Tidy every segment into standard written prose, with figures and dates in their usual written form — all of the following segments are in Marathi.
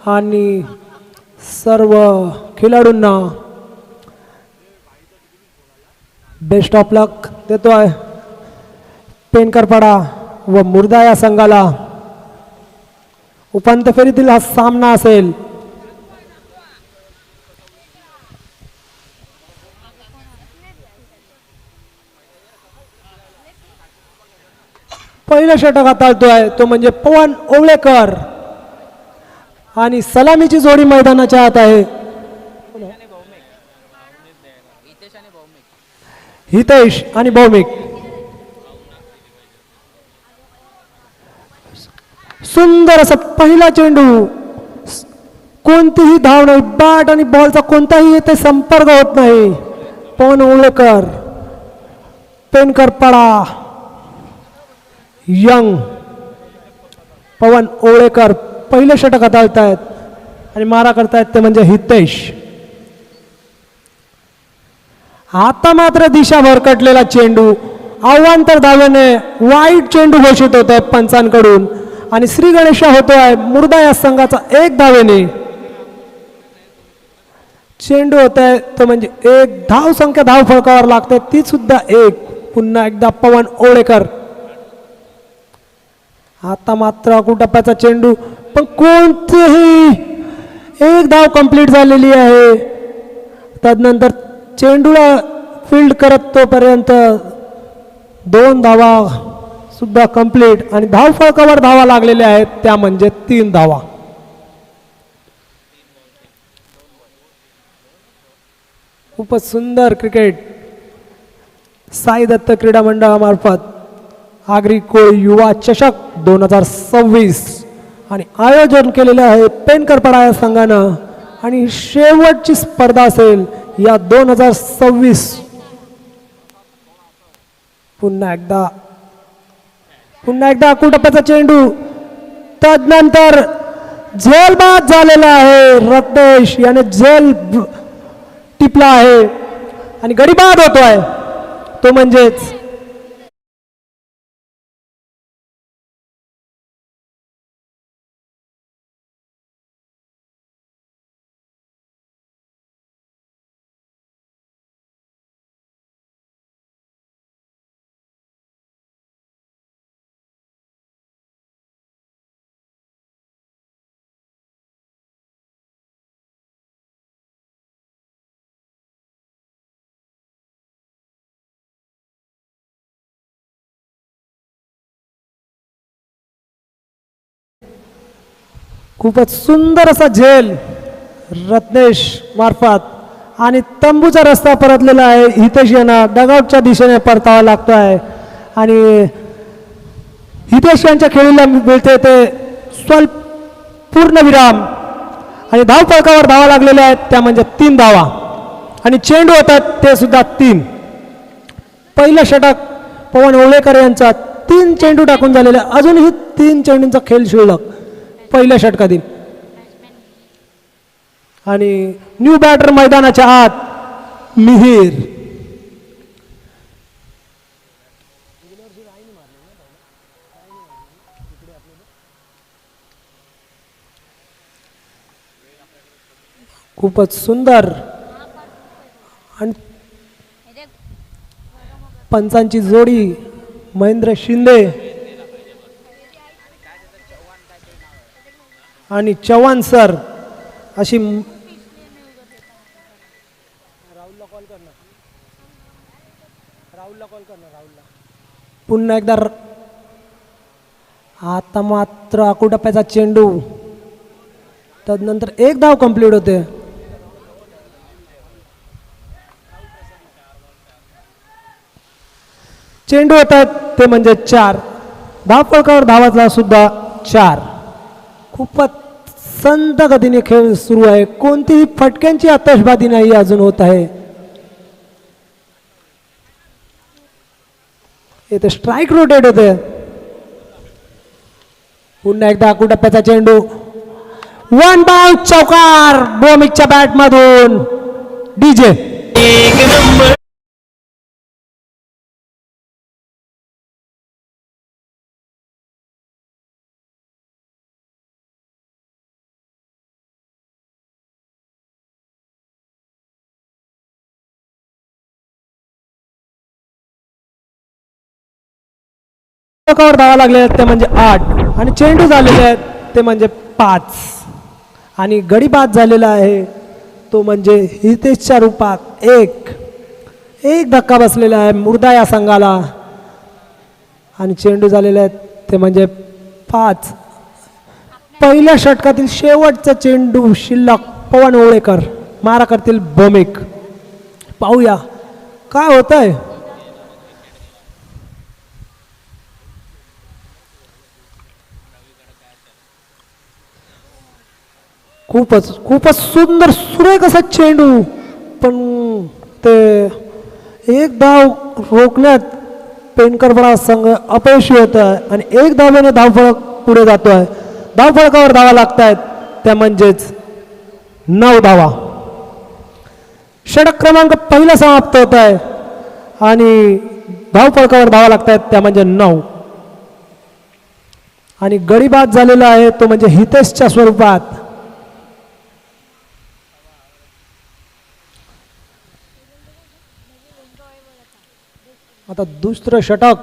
आणि सर्व खेळाडूंना बेस्ट ऑफ लक देतोय पेनकरपाडा व मुर्दा या संघाला. उपांत्य फेरीतील हा सामना असेल. पहिला षटक हाताळतोय तो म्हणजे पवन ओवळेकर आणि सलामीची जोडी मैदानाच्या आत आहे. हितेश आणि भौमिक. सुंदर असा पहिला चेंडू, कोणतीही धाव नाही, बॅट आणि बॉलचा कोणताही येथे संपर्क होत नाही. पवन ओवळेकर पेनकरपाडा यंग पवन ओवळेकर पहिले षटक हाताळतायत आणि मारा करतायत ते म्हणजे हितेश. आता मात्र दिशा भरकटलेला चेंडू अवांतर धावेने वाईट चेंडू घोषित होत आहे पंचांकडून आणि श्री गणेशा होतोय मुर्दा या संघाचा 1 धावेने. चेंडू होत आहे तो म्हणजे 1 धाव संख्या धाव फळकावर लागते ती सुद्धा 1. पुन्हा एकदा पवन ओवळेकर. आता मात्र अकुटप्प्याचा चेंडू पण कोणतेही 1 धाव कंप्लीट झालेली आहे. तदनंतर चेंडूला फील्ड करत तोपर्यंत 2 धावा सुद्धा कंप्लीट आणि धाव फळकावर धावा लागलेल्या आहेत त्या म्हणजे 3 धावा. खूपच सुंदर क्रिकेट साई दत्त क्रीडा मंडळामार्फत आगरी कोळी युवा चषक 2026 आणि आयोजन केलेले आहे पेनकरपाडा या संघानं आणि शेवटची स्पर्धा असेल या 2026. पुन्हा एकदा अकुटप्प्याचा चेंडू तदनंतर झेलबाद झालेला आहे. रत्नेश याने झेल टिपला आहे आणि गडीबाद होतोय तो म्हणजेच खूपच सुंदर असा झेल रत्नेश मार्फत आणि तंबूचा रस्ता परतलेला आहे. हितेश यांना डगआउटच्या दिशेने परतावा लागतोय आणि हितेश यांच्या खेळीला मिळते ते स्वल्प पूर्ण विराम आणि धाव फळकावर धावा लागलेल्या आहेत त्या म्हणजे 3 धावा आणि चेंडू होतात ते सुद्धा 3. पहिलं षटक पवन ओवळेकर यांचा 3 चेंडू टाकून झालेले अजूनही 3 चेंडूंचा खेळ शिल्लक पहिल्या षटकातील आणि न्यू बॅटर मैदानाच्या आत मिहीर. खूपच सुंदर आणि पंचांची जोडी महेंद्र शिंदे आणि चव्हाण सर अशी. पुन्हा एकदा आता मात्र अकुटप्प्याचा चेंडू तदनंतर 1 धाव कंप्लीट होते. चेंडू होतात ते म्हणजे 4. धाव फळकावर धावाचा सुद्धा 4. खूपच संत गतीने खेळ सुरू आहे. कोणतीही फटक्यांची आतषबाजी नाही अजून होत आहे. इथे स्ट्राइक रोटेट होते. पुन्हा एकदा अकुटप्प्याचा चेंडू 1 बाउंस चौकार भौमिकच्या बॅट मधून डीजे. धावांकावर धावा लागले आहेत ते म्हणजे 8 आणि चेंडू झालेले आहेत ते म्हणजे 5 आणि गडी बाद झालेला आहे तो म्हणजे हितेशच्या रूपात 1 धक्का बसलेला आहे मुर्दा या संघाला आणि चेंडू झालेले आहेत ते म्हणजे 5. पहिल्या षटकातील शेवटचा चेंडू शिल्लक पवन ओळेकर मारा करतील भौमिक. पाहूया काय होत आहे. खूपच सुंदर सुरेख असा चेंडू पण ते एक धाव रोखण्यात पेनकरपडा संघ अपयशी होत आहे आणि 1 धावेने धावफलक पुढे जातोय. धावफलकावर धावा लागत आहेत त्या म्हणजेच 9 धावा. षटक क्रमांक पहिला समाप्त होत आहे आणि धावफलकावर धावा लागत आहेत त्या म्हणजे 9 आणि गडी बाद झालेला आहे तो म्हणजे हितेशच्या स्वरूपात. आता दुसरं षटक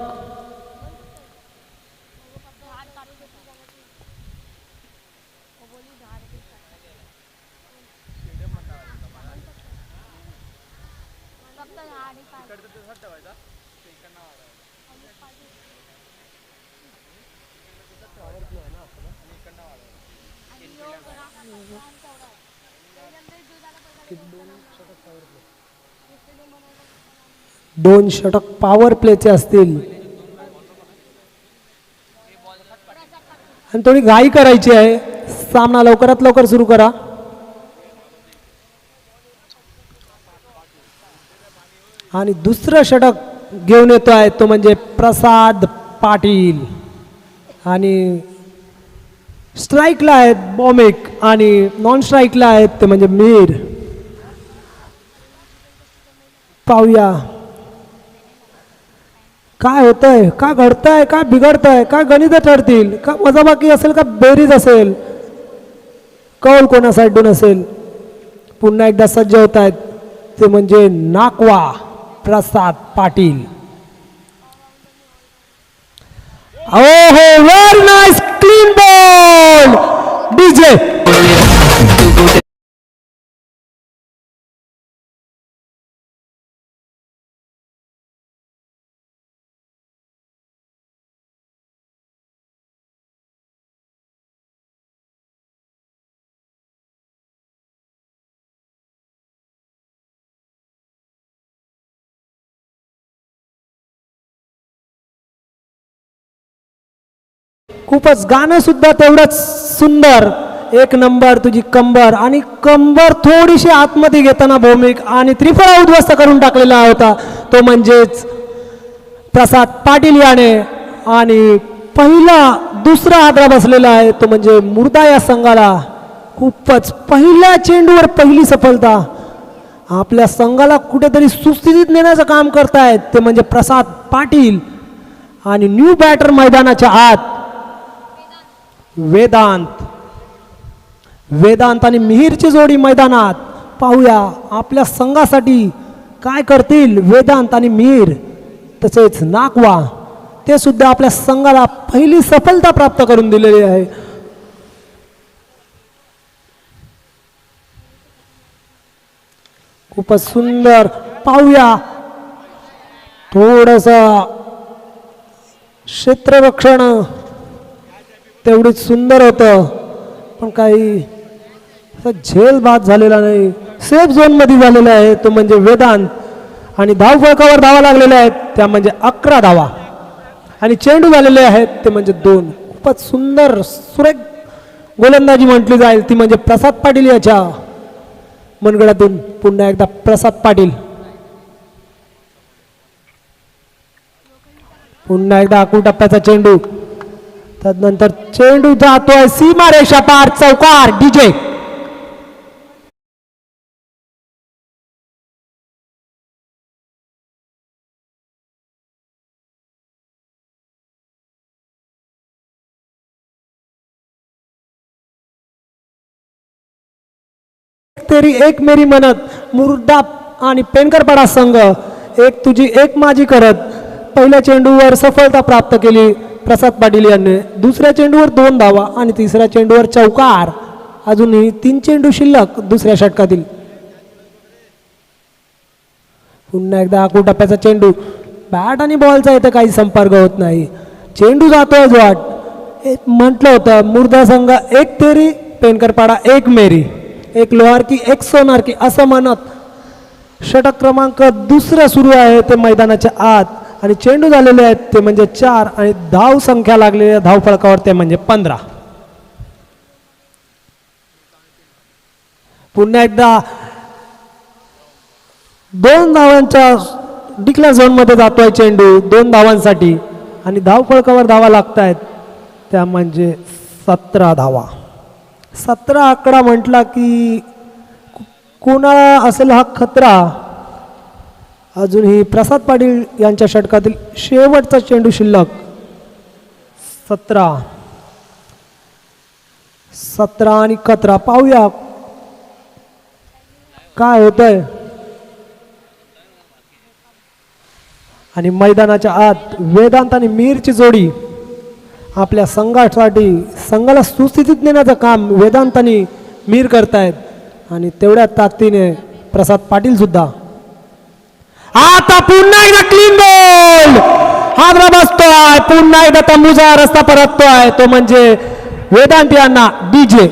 दोन षटक पॉवर प्लेचे असतील आणि थोडी घाई करायची आहे. सामना लवकरात लवकर सुरू करा. आणि दुसरं षटक घेऊन येतो आहे तो म्हणजे प्रसाद पाटील आणि स्ट्राईकला आहेत भौमिक आणि नॉन स्ट्राईकला आहेत ते म्हणजे मीर. पाहूया काय होतंय, का घडतंय, काय बिघडतंय, काय गणित ठरतील, का वजाबाकी असेल, का बेरीज असेल, कौल कोणा साईडून असेल. पुन्हा एकदा सज्ज होत आहेत ते म्हणजे नाकवा प्रसाद पाटील. ओहो very nice clean ball DJ. खूपच गाणं सुद्धा तेवढंच सुंदर. 1 नंबर तुझी कंबर आणि कंबर थोडीशी आतमध्ये घेताना भौमिक आणि त्रिफळा उद्ध्वस्त करून टाकलेला होता तो म्हणजेच प्रसाद पाटील याने. आणि दुसरा आदरा बसलेला आहे तो म्हणजे मुर्दा या संघाला. खूपच पहिल्या चेंडूवर पहिली सफलता आपल्या संघाला कुठेतरी सुस्थितीत नेण्याचं काम करतायत ते म्हणजे प्रसाद पाटील. आणि न्यू बॅटर मैदानाच्या आत वेदांत आणि मिहीरची जोडी मैदानात. पाहूया आपल्या संघासाठी काय करतील वेदांत आणि मिहीर. तसेच नाकवा ते सुद्धा आपल्या संघाला पहिली सफलता प्राप्त करून दिलेली आहे. खूपच सुंदर. पाहूया थोडस क्षेत्ररक्षण तेवढीच सुंदर होतं पण काही झेल बाद झालेला नाही. सेफ झोन मध्ये झालेला आहे तो म्हणजे वेदांत. आणि धावफलकावर धावा लागलेल्या आहेत त्या म्हणजे 11 धावा आणि चेंडू झालेले आहेत ते म्हणजे 2. खूपच सुंदर सुरेख गोलंदाजी म्हटली जाईल ती म्हणजे प्रसाद पाटील याच्या मनगडातून. पुन्हा एकदा प्रसाद पाटील. पुन्हा एकदा आखूड टप्प्याचा चेंडू. तदनंतर चेंडू जातोय सीमारेषा पार चौकार डीजे. तेरी एक मेरी मनत मुर्दा आणि पेनकरपाडा संघ एक तुझी एक माझी करत पहिल्या चेंडूवर सफलता प्राप्त केली प्रसाद पाटील यांनी, दुसऱ्या चेंडूवर 2 धावा आणि तिसऱ्या चेंडूवर चौकार. अजूनही 3 चेंडू शिल्लक दुसऱ्या षटकातील. पुन्हा एकदा आकुटप्प्याचा चेंडू, बॅट आणि बॉलचा इथे काही संपर्क होत नाही. चेंडू जातोय वाट. म्हटलं होतं मुर्दा संघ एक तेरी पेनकरपाडा एक मेरी, एक लोहार की एक सोनार की असं म्हणत षटक क्रमांक दुसरं सुरू आहे ते मैदानाच्या आत. आणि चेंडू झालेले आहेत ते म्हणजे 4 आणि धाव संख्या लागलेल्या धावफलकावर ते म्हणजे 15. पुन्हा एकदा 2 धावांच्या डिक्लेअर झोनमध्ये जातोय चेंडू 2 धावांसाठी आणि धावफलकावर धावा लागत आहेत त्या म्हणजे 17 धावा. 17 आकडा म्हटला की कोणाला असेल हा खतरा. अजूनही प्रसाद पाटील यांच्या षटकातील शेवटचा चेंडू शिल्लक. 17 आणि 11 पाहूया काय होतंय. आणि मैदानाच्या आत वेदांत आणि मीरची जोडी आपल्या संघाला सुस्थितीत नेण्याचं काम वेदांत आणि मीर करतायत आणि तेवढ्या ताकदीने प्रसाद पाटील सुद्धा. आता पुन्हा एकदा क्लीन बॉल हादरा बसतोय. पुन्हा एकदा तंबूचा रस्ता परततोय तो म्हणजे वेदांत यांना डीजे.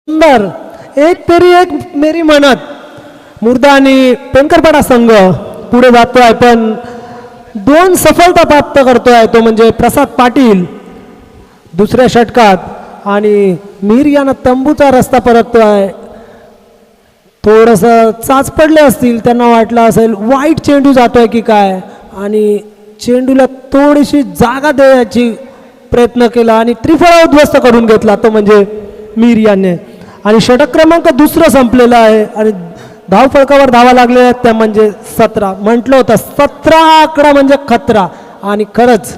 सुंदर एक तरी एक मेरी म्हणत मुर्दा आणि पेनकरपाडा संघ पुढे जातोय पण 2 सफलता प्राप्त करतोय तो म्हणजे प्रसाद पाटील दुसऱ्या षटकात आणि मीर यांना तंबूचा रस्ता परततोय. थोडस चाच पडले असतील त्यांना वाटलं असेल वाईट चेंडू जातोय की काय आणि चेंडूला थोडीशी जागा देण्याची प्रयत्न केला आणि त्रिफळा उद्ध्वस्त करून घेतला तो म्हणजे मीर याने. आणि षटक क्रमांक दुसरं संपलेलं आहे आणि धावफलकावर धावा लागलेल्या आहेत त्या म्हणजे 17. म्हटलं होतं 17 आकडा म्हणजे खतरा आणि खरंच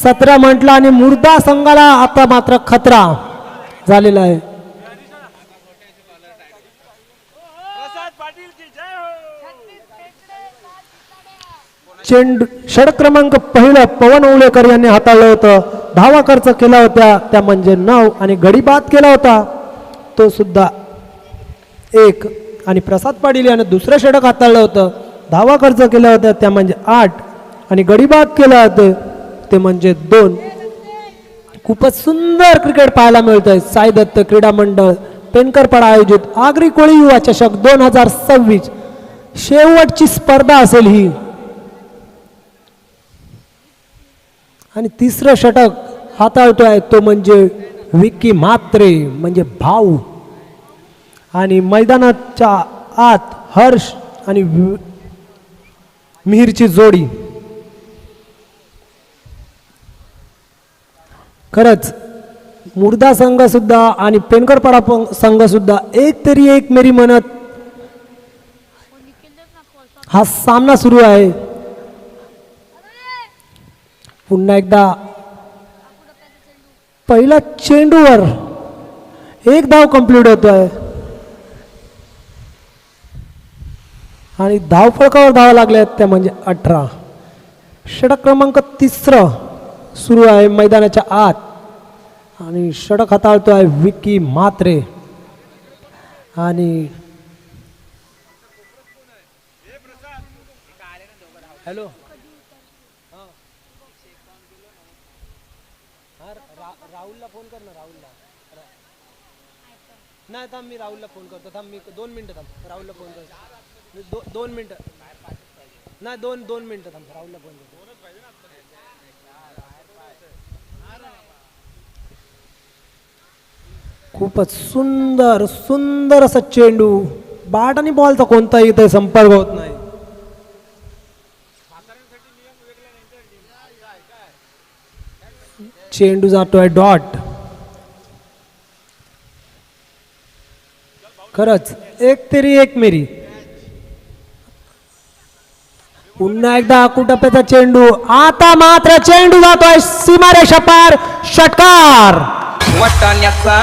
17 म्हटलं आणि मुर्दा संघाला आता मात्र खतरा झालेला आहे. चेंडू षटक क्रमांक पहिलं पवन ओवळेकर यांनी हाताळलं होतं. धावा खर्च केला होत्या त्या म्हणजे 9 आणि गडी बाद केला होता तो सुद्धा 1 आणि प्रसाद पाटील याने दुसरं षटक हाताळलं होतं. धावा खर्च केल्या होत्या त्या म्हणजे 8 आणि गडी बाद केला होते ते म्हणजे 2. खूपच सुंदर क्रिकेट पाहायला मिळतंय. साई दत्त क्रीडा मंडळ पेनकरपाडा आयोजित आगरी कोळी युवा चषक 2026 शेवटची स्पर्धा असेल ही. आणि तिसरं षटक हाताळतोय तो म्हणजे विक्की म्हात्रे म्हणजे भाऊ. आणि मैदानाच्या आत हर्ष आणि मिहीरची जोडी. खरंच मुर्दा संघ सुद्धा आणि पेनकरपाडा संघ सुद्धा एक तरी एक मेरी म्हणत हा सामना सुरू आहे. पुन्हा एकदा पहिल्या चेंडूवर 1 धाव कंप्लीट होतोय आणि धावफलकावर धावा लागल्या आहेत त्या म्हणजे 18. षटक क्रमांक 3 सुरू आहे मैदानाच्या आत आणि षटक हाताळतोय विक्की म्हात्रे. आणि हॅलो राहुलला फोन कर ना. राहुलला नाही थांब मी राहुलला फोन करतो. थांब मी 2 मिनिटं थांब राहुलला फोन करतो. 2 मिनिटं नाही 2 मिनिटं थांब राहुलला फोन करतो. खूपच सुंदर सुंदर असा चेंडू. बॅट आणि बॉलचा कोणताही इथे संपर्क होत नाही. चेंडू जातोय डॉट. खरंच एक तेरी एक मेरी. पुन्हा एकदा कुटप्प्याचा चेंडू. आता मात्र चेंडू जातोय सीमारेषा पार. षटकार. वाटाण्याचा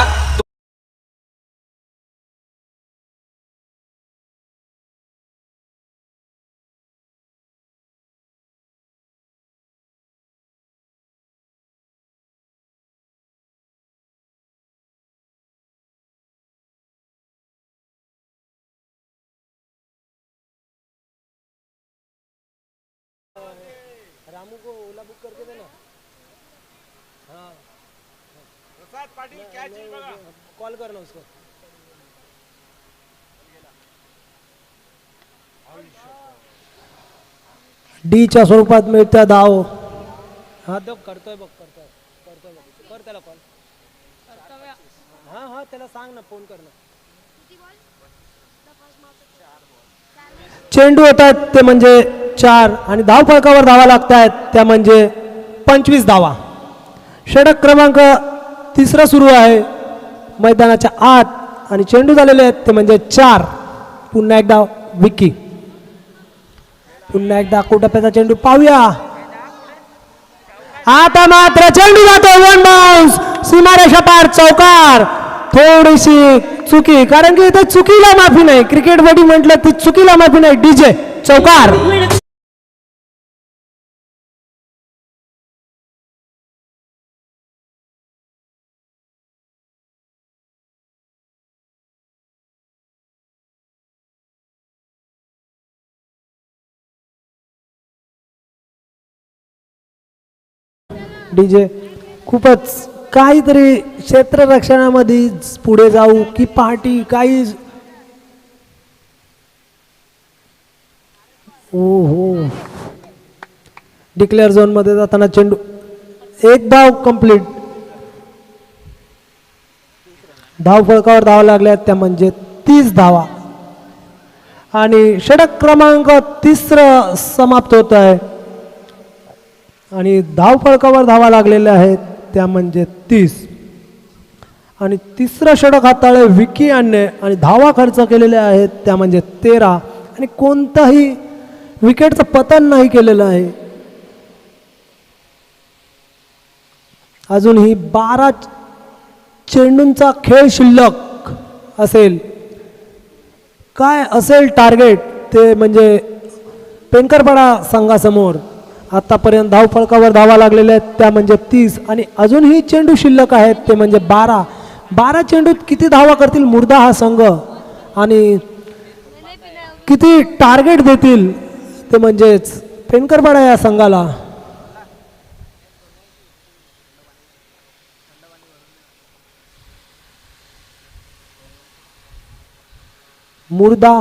रामू को ओला बुक करके देना. हाँ प्रसाद पाटिल क्या चीज बघा. कॉल करना उसको. डीच्या स्वरूपात मिळत्या धाव. हा तो करतोय बघ. करतोय बघ. कर त्याला कॉल. हा त्याला सांग ना फोन कर ना. चेंडू होतात ते म्हणजे 4 आणि धाव फलकावर धावा लागत आहेत त्या म्हणजे 25 धावा. षटक क्रमांक 3 सुरू आहे मैदानाच्या आत आणि चेंडू झालेले आहेत ते म्हणजे 4. पुन्हा एकदा विकी. पुन्हा एकदा कुटप्प्याचा चेंडू पाहूया. आता मात्र चेंडू जातो वन बाउन्स. सीमारेषा पार. चौकार. थोडीशी चुकी कारण की इथे चुकीला माफी नाही. क्रिकेट मध्ये म्हटलं ती चुकीला माफी नाही. डीजे चौकार. डीजे खूपच काहीतरी क्षेत्ररक्षणामध्ये पुढे जाऊ की पार्टी काही. हो डिक्लेअर झोन मध्ये जाताना चेंडू. एक धाव कंप्लीट. धाव फलकावर धावा लागल्या त्या म्हणजे 30 धावा आणि षटक क्रमांक 3 समाप्त होत आहे आणि धाव फलकावर धावा लागलेल्या आहेत त्या म्हणजे 30 आणि 3रं षटक हाताळले विकी यांनी आणि धावा खर्च केलेल्या आहेत त्या म्हणजे 13 आणि कोणताही विकेटचं पतन नाही केलेलं आहे. अजूनही 12 चेंडूंचा खेळ शिल्लक असेल. काय असेल टार्गेट ते म्हणजे पेनकरपाडा संघासमोर. आतापर्यंत धाव फलकावर धावा लागलेल्या आहेत त्या म्हणजे 30 आणि अजूनही चेंडू शिल्लक आहेत ते म्हणजे 12 चेंडूत किती धावा करतील मुर्दा हा संघ आणि किती टार्गेट देतील ते म्हणजेच पेनकरपाडा या संघाला. मुर्दा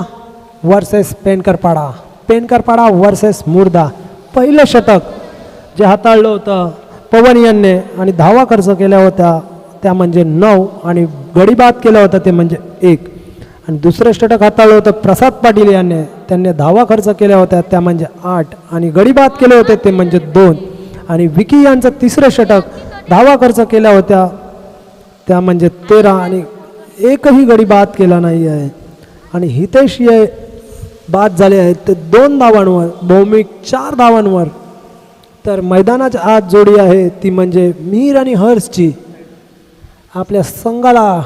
वर्सेस पेनकरपाडा. पेनकरपाडा वर्सेस मुर्दा. पहिलं षटक जे हाताळलं होतं पवन यांनी आणि धावा खर्च केल्या होत्या त्या म्हणजे 9 आणि गडीबाद केला होता ते म्हणजे 1 आणि दुसरं षटक हाताळलं होतं प्रसाद पाटील यांनी. त्यांनी धावा खर्च केल्या होत्या त्या म्हणजे 8 आणि गडीबाद केले होते ते म्हणजे 2 आणि विकी यांचं 3रं षटक धावा खर्च केल्या होत्या त्या म्हणजे 13 आणि एकही गडीबाद केला नाही आहे आणि हितेश हे बाद झाले आहेत ते 2 धावांवर. भौमिक 4 धावांवर. तर मैदानाच्या आत जोडी आहे ती म्हणजे मीर आणि हर्षची. आपल्या संघाला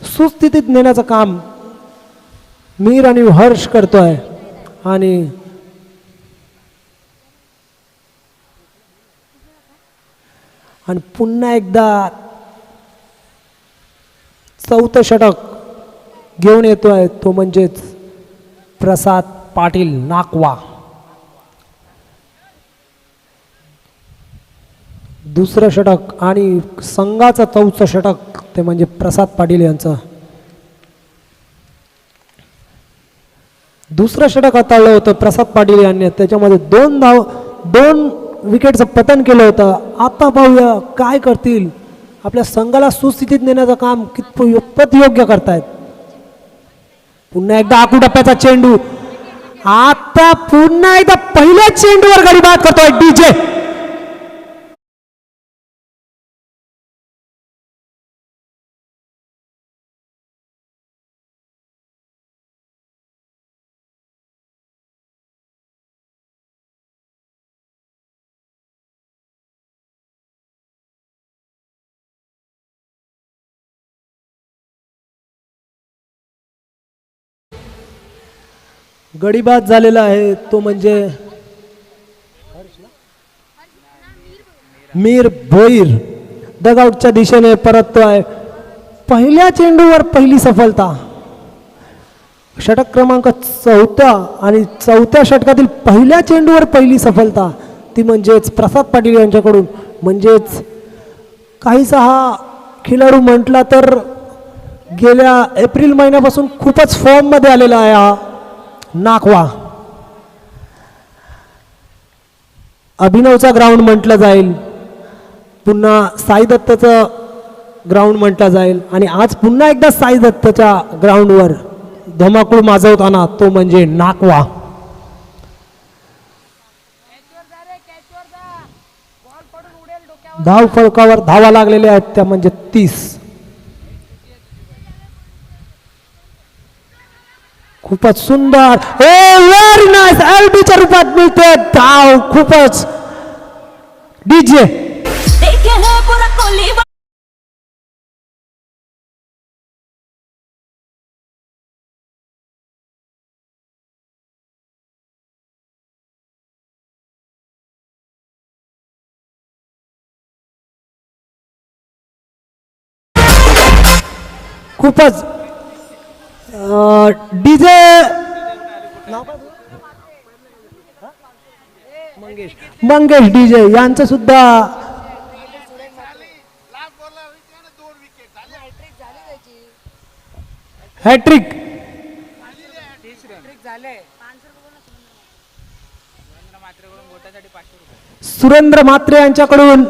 सुस्थितीत नेण्याचं काम मीर आणि हर्ष करतोय आणि पुन्हा एकदा 4थं षटक घेऊन येतोय तो म्हणजेच प्रसाद पाटील नाकवा. दुसरं षटक आणि संघाचं 4थं षटक ते म्हणजे प्रसाद पाटील यांचं. दुसरं षटक हाताळलं होतं प्रसाद पाटील यांनी त्याच्यामध्ये 2 विकेटचं पतन केलं होतं. आता पाहूया काय करतील. आपल्या संघाला सुस्थितीत नेण्याचं काम कितपत योग्य करतायत. पुन्हा एकदा आकुटप्प्याचा चेंडू. आता पुन्हा एकदा पहिल्याच चेंडूवर गडी बाद करतोय डीजे. गडीबाद झालेला आहे तो म्हणजे मीर भोईर डगआउटच्या दिशेने परततोय. पहिल्या चेंडूवर पहिली सफलता. षटक क्रमांक 14 आणि 4थ्या षटकातील पहिल्या चेंडूवर पहिली सफलता ती म्हणजेच प्रसाद पाटील यांच्याकडून. म्हणजेच काहीसा हा खेळाडू म्हटला तर गेल्या एप्रिल महिन्यापासून खूपच फॉर्ममध्ये आलेला आहे हा नाकवा. अभिनवचा ग्राउंड म्हटलं जाईल, पुन्हा साई दत्तचं ग्राउंड म्हटलं जाईल आणि आज पुन्हा एकदा साई दत्तच्या ग्राउंडवर धमाकूळ माजवताना तो म्हणजे नाकवा. धाव फलकावर धावा लागलेल्या आहेत त्या म्हणजे 30. खूपच सुंदर व्हेरी नाईस एलबीच्या रूपात मिळते धाव. खूपच डीजे खूपच डीजे मंगेश डीजे यांचं सुद्धा हॅट्रिक. सुरेंद्र म्हात्रे यांच्याकडून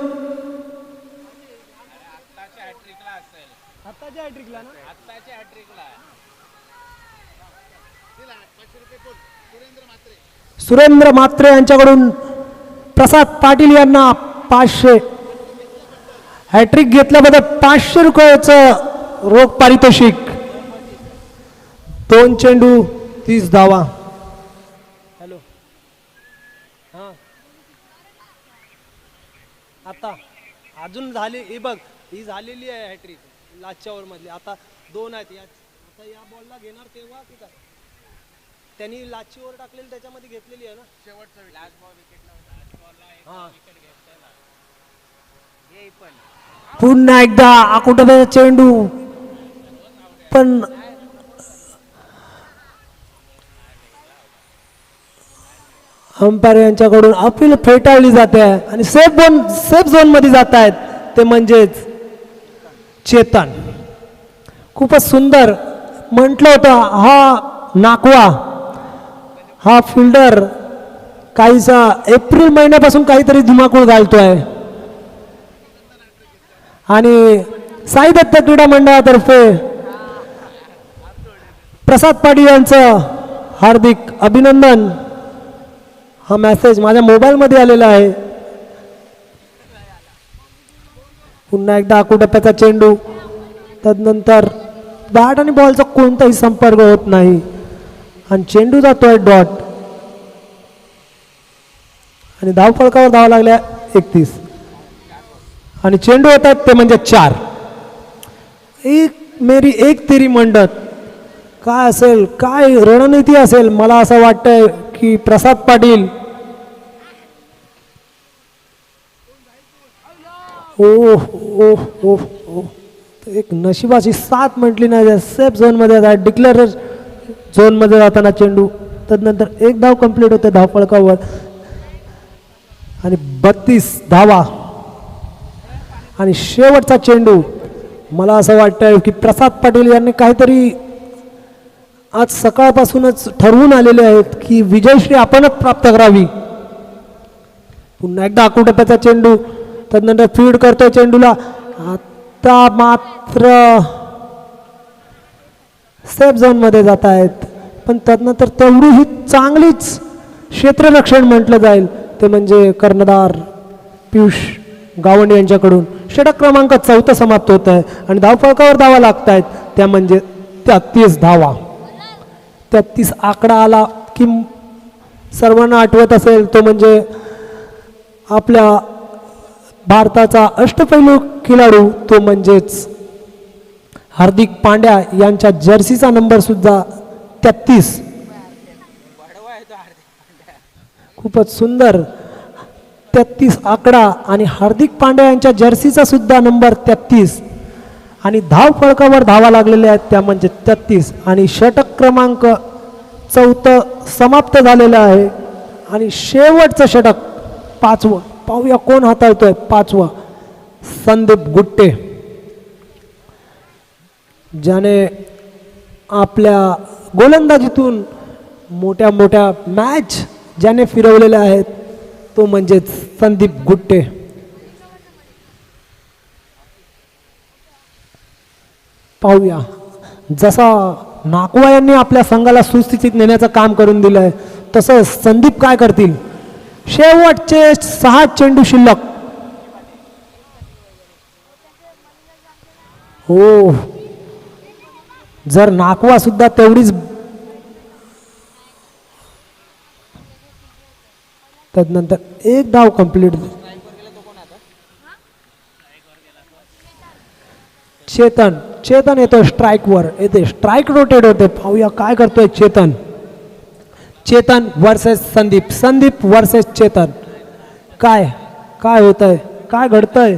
सुरेंद्र म्हात्रे यांच्याकडून प्रसाद पाटील यांना 500 हॅट्रिक घेतल्याबद्दल 500 रुपयाचं रोख पारितोषिक. 2 चेंडू 30 धावा. हॅलो हां आता अजून झाली ही बघ ही झालेली आहे हॅट्रिक लास्टच्या ओव्हर मधली. आता 2 आहेत. आता या बॉलला घेणार तेव्हा की काय त्यांनी लास्टची ओव्हर टाकलेली त्याच्यामध्ये घेतलेली आहे ना शेवटचा लास्ट बॉल विकेटला हां. पुन्हा एकदा आकुटाचा चेंडू पण अंपायर यांच्याकडून अपील फेटाळली जाते आणि सेफ झोन मध्ये जात आहेत ते म्हणजेच चेतन. खूपच सुंदर म्हटलं होतं हा नाकवा हा फिल्डर काहीसा एप्रिल महिन्यापासून काहीतरी धुमाकूळ घालतोय आणि साई दत्त क्रीडा मंडळातर्फे प्रसाद पाटील यांचं हार्दिक अभिनंदन. हा मेसेज माझ्या मोबाईलमध्ये आलेला आहे. पुन्हा एकदा आकुटप्प्याचा चेंडू तदनंतर बॅट आणि बॉलचा कोणताही संपर्क होत नाही आणि चेंडू जातोय डॉट आणि धाव फलकावर धावा लागल्या 31 आणि चेंडू होतात ते म्हणजे 4. मेरी एक तेरी मंडत काय असेल काय रणनीती असेल. मला असं वाटतंय की प्रसाद पाटील एक नशिबाची साथ म्हटली नाही. सेफ झोन मध्ये डिक्लेअर झोन मध्ये जाताना चेंडू तदनंतर 1 धाव कंप्लीट होते धाव फलकावर आणि 32 धावा आणि शेवटचा चेंडू. मला असं वाटतंय की प्रसाद पाटील यांनी काहीतरी आज सकाळपासूनच ठरवून आलेले आहेत की विजयश्री आपणच प्राप्त करावी. पुन्हा एकदा आकुटप्प्याचा चेंडू तदनंतर फीड करतोय चेंडूला. आता मात्र सेफ झोन मध्ये जात आहेत पण तदनंतर तेवढी ही चांगलीच क्षेत्ररक्षण म्हटलं जाईल ते म्हणजे कर्णधार पियुष गावंडे यांच्याकडून. षटक क्रमांक 4 समाप्त होत आहे आणि धावफलकावर धावा लागत आहेत त्या म्हणजे 33 धावा. 33 आकडा आला की सर्वांना आठवत असेल तो म्हणजे आपल्या भारताचा अष्टपैलू खेळाडू तो म्हणजेच हार्दिक पांड्या यांच्या जर्सीचा नंबर सुद्धा 33. खूपच सुंदर 33 आकडा आणि हार्दिक पांड्या यांच्या जर्सीचा सुद्धा नंबर 33 आणि धाव फळकावर धावा लागलेल्या आहेत त्या म्हणजे 33 आणि षटक क्रमांक 4 समाप्त झालेला आहे आणि शेवटचं षटक 5वं पाहूया कोण हाताळतोय 5वं संदीप गुट्टे ज्याने आपल्या गोलंदाजीतून मोठ्या मोठ्या मॅच ज्याने फिरवलेल्या आहेत तो म्हणजेच संदीप गुट्टे. पाहूया जसा नाकवा यांनी आपल्या संघाला सुस्थितीत नेण्याचं काम करून दिलंय तसं संदीप काय करतील. शेवटचे 6 चेंडू शिल्लक. हो जर नाकवा सुद्धा तेवढीच तदनंतर एक धाव कंप्लीट. चेतन चेतन येतोय स्ट्राईकवर येते स्ट्राईक रोटेट होते. पाहूया काय करतोय चेतन. Chetan versus Sandeep Sandeep versus Chetan. काय काय होतंय काय घडतंय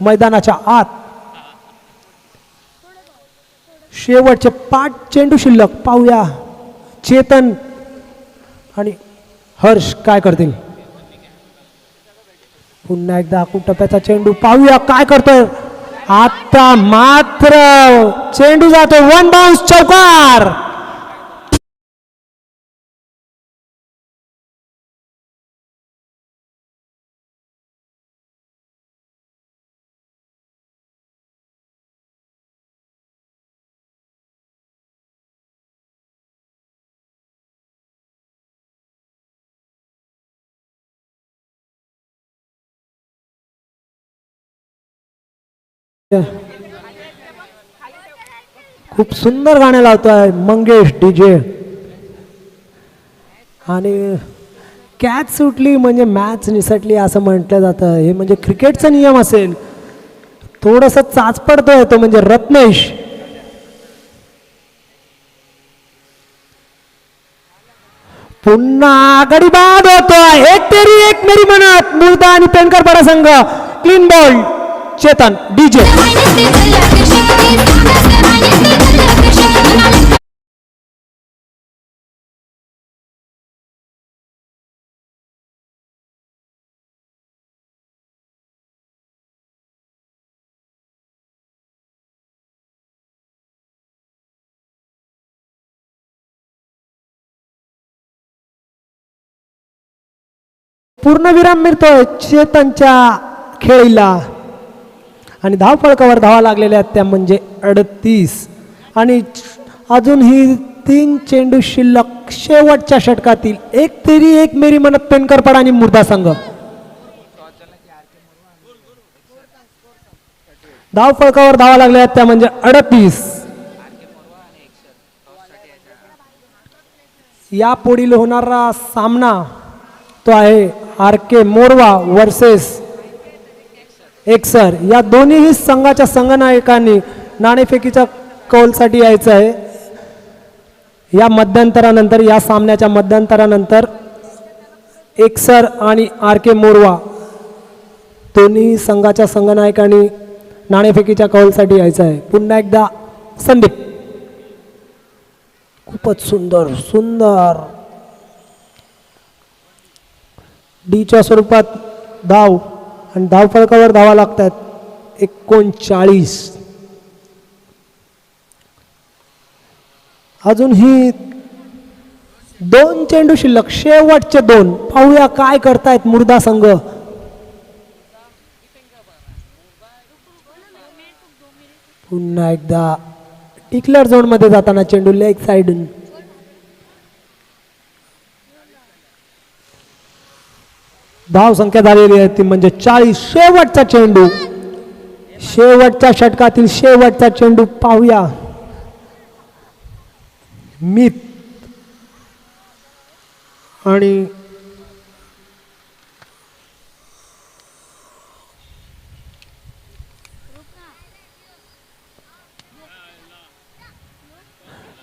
मैदानाच्या आत. शेवटचे 5 चेंडू शिल्लक. पाहूया चेतन आणि हर्ष काय करतील. पुन्हा एकदा टप्प्याचा चेंडू. पाहूया काय करतोय. आता मात्र चेंडू जातो 1 बाउन्स चौकार. खूप सुंदर गाणं लावतोय मंगेश डीजे आणि कॅच सुटली म्हणजे मॅच निसटली असं म्हटलं जातं. हे म्हणजे क्रिकेटचा नियम असेल. थोडस चाच पडतोय तो म्हणजे रत्नेश. पुन्हा आघाडी बाद होतोय. एक तेरी एक मेरी म्हणत मुर्दा आणि पेनकर पडा संघ. Clean ball Chetan DJ. पूर्णविराम मिळतोय चेतनच्या खेळीला आणि धाव फळकावर धावा लागलेल्या आहेत त्या म्हणजे 38 आणि अजूनही 3 चेंडू शिल्लक. शेवटच्या षटकातील एक तेरी एक मेरी म्हणत पेनकरपाडा आणि मुर्दा संघ. धाव फळकावर धावा लागल्या आहेत त्या म्हणजे 38. या पुढील होणारा सामना तो आहे RK मोरवा वर्सेस एक्सर. या दोन्हीही संघाच्या संघनायकांनी नाणेफेकीच्या कौलसाठी यायचं आहे. या मध्यंतरानंतर या सामन्याच्या मध्यंतरानंतर एक्सर आणि RK मोरवा दोन्ही संघाच्या संघनायकांनी नाणेफेकीच्या कौलसाठी यायचं आहे. पुन्हा एकदा संदीप. खूपच सुंदर सुंदर डीच्या स्वरूपात धाव आणि धाव फळकावर धावा लागतात 39. अजूनही 2 चेंडू शिल्लक. शेवटचे 2. पाहूया काय करतायत मुर्दा संघ. पुन्हा एकदा डिक्लेअर झोन मध्ये जाताना चेंडू लेग साइडून. धाव संख्या झालेली आहे ती म्हणजे 40. शेवटचा चेंडू शेवटच्या षटकातील शेवटचा चेंडू. पाहूया मित आणि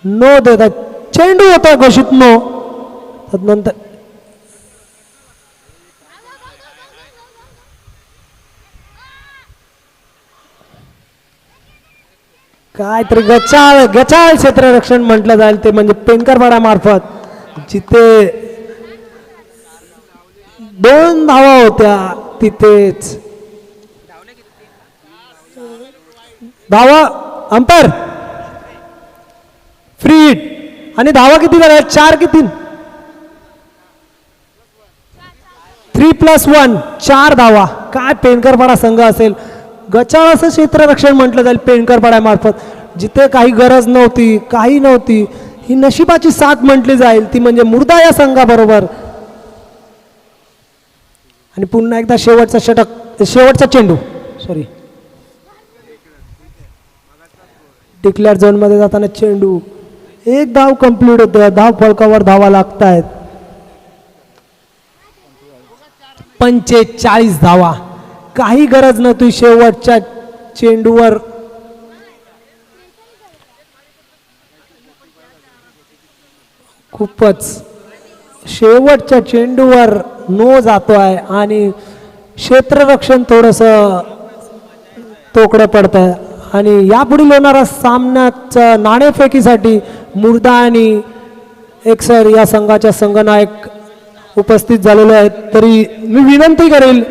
नो देतात. चेंडू होता घोषित नो. तदनंतर काहीतरी गचाळ गचाळ क्षेत्ररक्षण म्हटलं जाईल ते म्हणजे पेनकरपाडा मार्फत जिथे 2 धावा होत्या तिथेच धावा अंपर फ्री हिट आणि धावा किती झाल्या 4 की 3 3+1 4 धावा. काय पेनकरपाडा संघ असेल. गचाळ असं क्षेत्ररक्षण म्हटलं जाईल पेनकरपाडा मार्फत जिथे काही गरज नव्हती काही नव्हती. ही नशिबाची साथ म्हटली जाईल ती म्हणजे मुर्दा या संघाबरोबर. आणि पुन्हा एकदा शेवटचा चेंडू सॉरी डिक्लेअर झोन मध्ये जाताना चेंडू एक धाव कंप्लीट होते. धाव फलकावर धावा लागत आहेत. 45 धावा. काही गरज नव्हती शेवटच्या चेंडूवर. खूपच शेवटच्या चेंडूवर नो जातोय आणि क्षेत्ररक्षण थोडस तोकडं पडत आहे. आणि यापुढील होणारा सामन्याच्या नाणेफेकीसाठी मुर्दा आणि एकसर या संघाच्या संघनायक उपस्थित झालेले आहेत. तरी मी विनंती करेल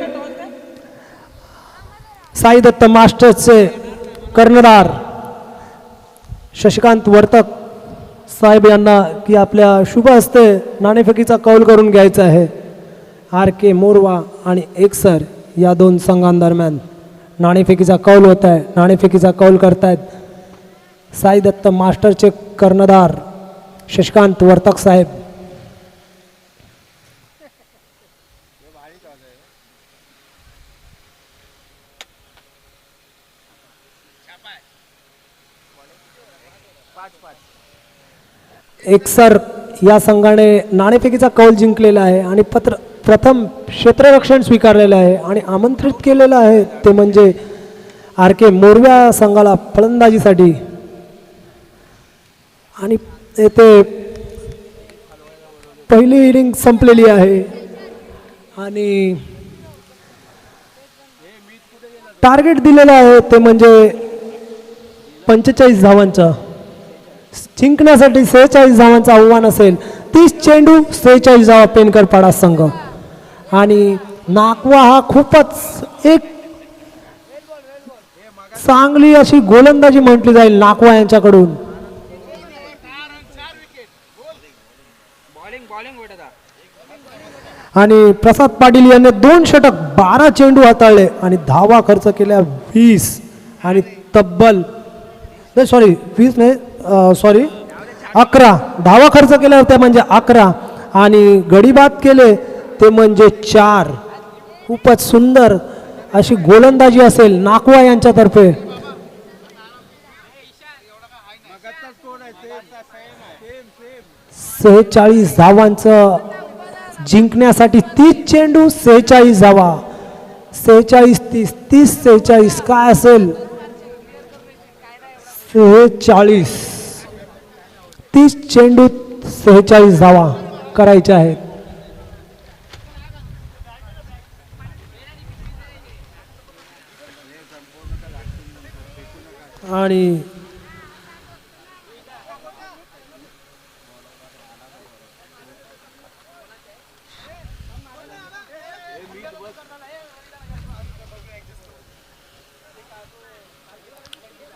साई दत्त मास्टर्सचे कर्णधार शशिकांत वर्तक साहेब यांना की आपल्या शुभ हस्ते नाणेफेकीचा कौल करून घ्यायचा आहे. RK मोरवा आणि एकसर या 2 संघांदरम्यान नाणेफेकीचा कौल होत आहे. नाणेफेकीचा कौल करतायत साई दत्त मास्टरचे कर्णधार शशिकांत वर्तक साहेब. एकसर या संघाने नाणेफेकीचा कौल जिंकलेला आहे आणि प्रथम क्षेत्ररक्षण स्वीकारलेलं आहे आणि आमंत्रित केलेलं आहे ते म्हणजे RK मोरव्या संघाला फलंदाजीसाठी. आणि येथे पहिली इनिंग संपलेली आहे आणि टार्गेट दिलेलं आहे ते म्हणजे 45 धावांचं. जिंकण्यासाठी 46 धावांचं आव्हान असेल. 30 चेंडू 46 धावा पेनकरपाडा संघ. आणि नाकवा हा खूपच एक चांगली अशी गोलंदाजी म्हटली जाईल नाकवा यांच्याकडून. आणि प्रसाद पाटील यांनी 2 षटक 12 चेंडू हाताळले आणि धावा खर्च केल्या 20 आणि तब्बल 11 धावा खर्च केल्या होत्या म्हणजे 11 आणि गडीबाद केले ते म्हणजे 4. खूपच सुंदर अशी गोलंदाजी असेल नाकवा यांच्यातर्फे. सेहेचाळीस धावांचं जिंकण्यासाठी 30 चेंडू 46 धावा. 46 30 30 46 काय असेल 46 30 चेंडू 46 धावा करायच्या आहेत. आणि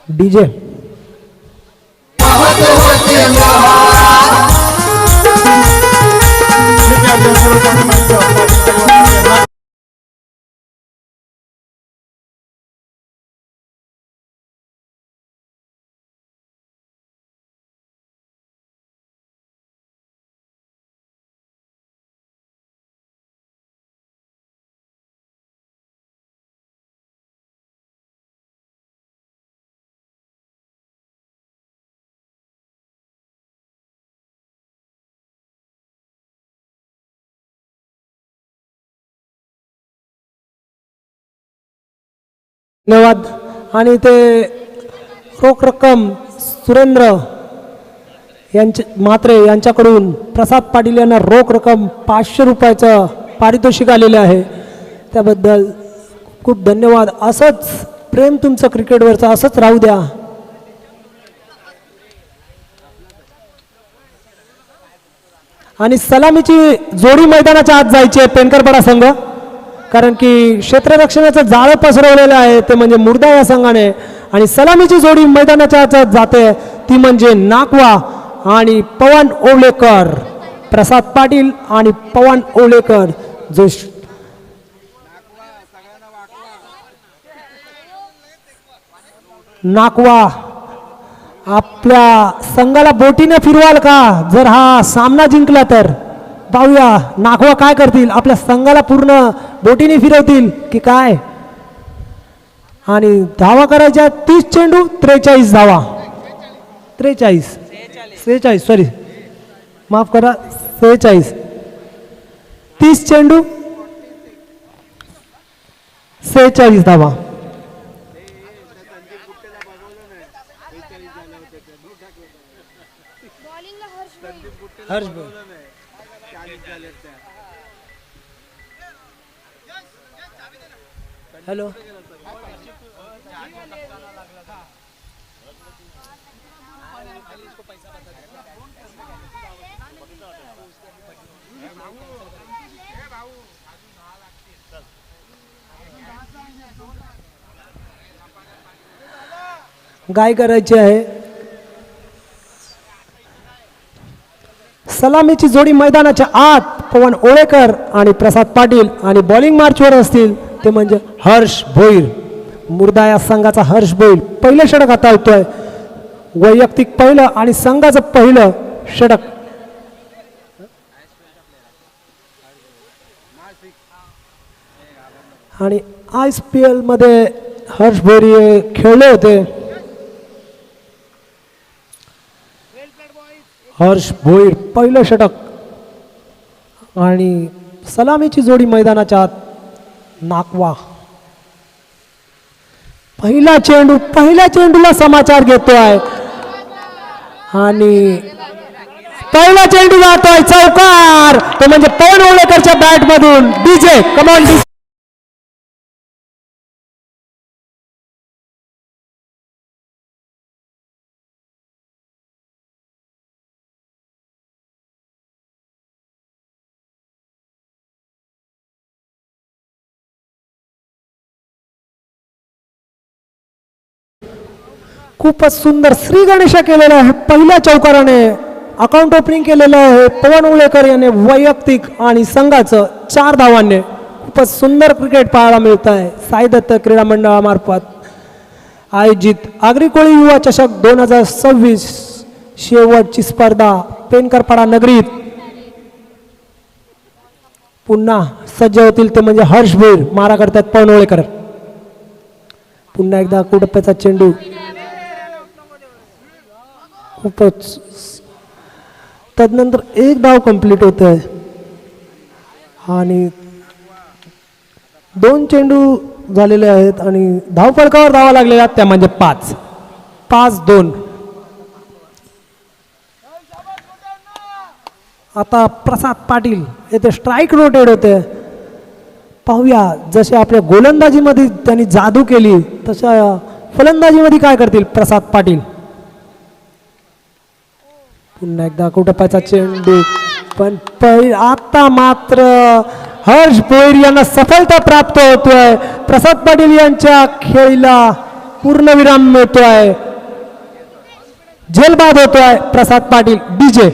डीजे धन्यवाद. आणि ते रोख रक्कम सुरेंद्र म्हात्रे यांच्याकडून प्रसाद पाटील यांना रोख रक्कम 500 रुपयाचं पारितोषिक आलेले आहे. त्याबद्दल खूप धन्यवाद. असंच प्रेम तुमचं क्रिकेटवरचं असंच राहू द्या. आणि सलामीची जोडी मैदानाच्या आत जायची आहे पेनकरपाडा संघ, कारण की क्षेत्ररक्षणाचं जाळं पसरवलेलं आहे ते म्हणजे मुर्दा या संघाने. आणि सलामीची जोडी मैदानाच्या आत जाते ती म्हणजे नाकवा आणि पवन ओवलेकर. प्रसाद पाटील आणि पवन ओवलेकर जो नाकवा आपल्या संघाला बोटीने फिरवाल का जर हा सामना जिंकला तर? पाहूया नाकवा काय करतील, आपल्या संघाला पूर्ण बोटीने फिरवतील की काय. आणि धावा करायच्या 30 चेंडू 43 धावा. 43 सॉरी माफ करा 46. 30 चेंडू 46 धावा. हर्ष हॅलो गाय करायची आहे. सलामीची जोडी मैदानाच्या आत पवन ओळेकर आणि प्रसाद पाटील आणि बॉलिंग मार्चवर असतील ते म्हणजे हर्ष भोईर. मुर्दा या संघाचा हर्ष भोईर पहिलं षटक हाताळतोय, वैयक्तिक पहिलं आणि संघाचं पहिलं षटक. आणि IPL मध्ये हर्ष भोईर खेळले होते. हर्ष भोईर पहिलं षटक आणि सलामीची जोडी मैदानाच्या आत नाकवा. पहिल्या चेंडूला समाचार घेतोय आणि पहिला चेंडू जातोय चौकार, तो म्हणजे पवन ओळेकरच्या बॅट मधून. DJ come on DJ. खूपच सुंदर श्री गणेशा केलेला आहे. पहिल्या चौकाराने अकाउंट ओपनिंग केलेलं आहे पवन उळेकर याने वैयक्तिक आणि संघाचं 4 धावांनी. खूपच सुंदर क्रिकेट पाहायला मिळत आहे. साई दत्त क्रीडा मंडळामार्फत आयोजित आग्रिकोळी युवा चषक 2026 शेवटची स्पर्धा पेनकरपाडा नगरीत पुन्हा सज्ज होतील ते म्हणजे हर्ष भोईर. मारा करतात पवन ओळेकर. पुन्हा एकदा कुडप्प्याचा चेंडू खूपच. तदनंतर एक धाव कंप्लीट होत आहे आणि 2 चेंडू झालेले आहेत आणि धावफलकावर धावा लागलेल्या त्या म्हणजे 5-2. आता प्रसाद पाटील येथे स्ट्राईक रोटेड होते. पाहूया जसे आपल्या गोलंदाजीमध्ये त्यांनी जादू केली तशा फलंदाजीमध्ये काय करतील प्रसाद पाटील. पुन्हा एकदा कुटप्पाचा चेंडू पण आता मात्र हर्ष भोईर यांना सफलता प्राप्त होतोय. प्रसाद पाटील यांच्या खेळीला पूर्णविराम मिळतोय. झेलबाद होतोय प्रसाद पाटील. डीजे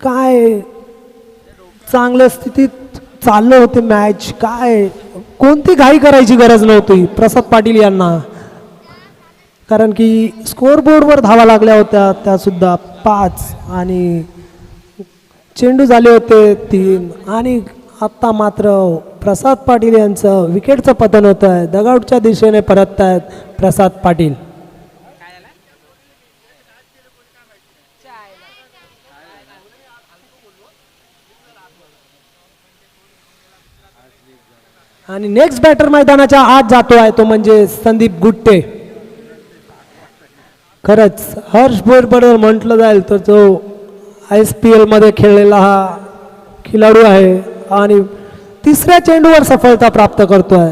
काय चांगल्या स्थितीत चाललं होते मॅच. काय कोणती घाई करायची गरज नव्हती प्रसाद पाटील यांना, कारण की स्कोअरबोर्डवर धावा लागल्या होत्या त्या सुद्धा 5 आणि चेंडू झाले होते 3. आणि आत्ता मात्र प्रसाद पाटील यांचं विकेटचं पतन होतं आहे. डगआउटच्या दिशेने परत आहेत प्रसाद पाटील. आणि नेक्स्ट बॅटर मैदानाच्या आत जातो आहे तो म्हणजे संदीप गुट्टे. खरंच हर्ष भोईर बरोबर म्हटलं जाईल तर तो ISPL मध्ये खेळलेला हा खिलाडू आहे आणि तिसऱ्या चेंडूवर सफलता प्राप्त करतोय.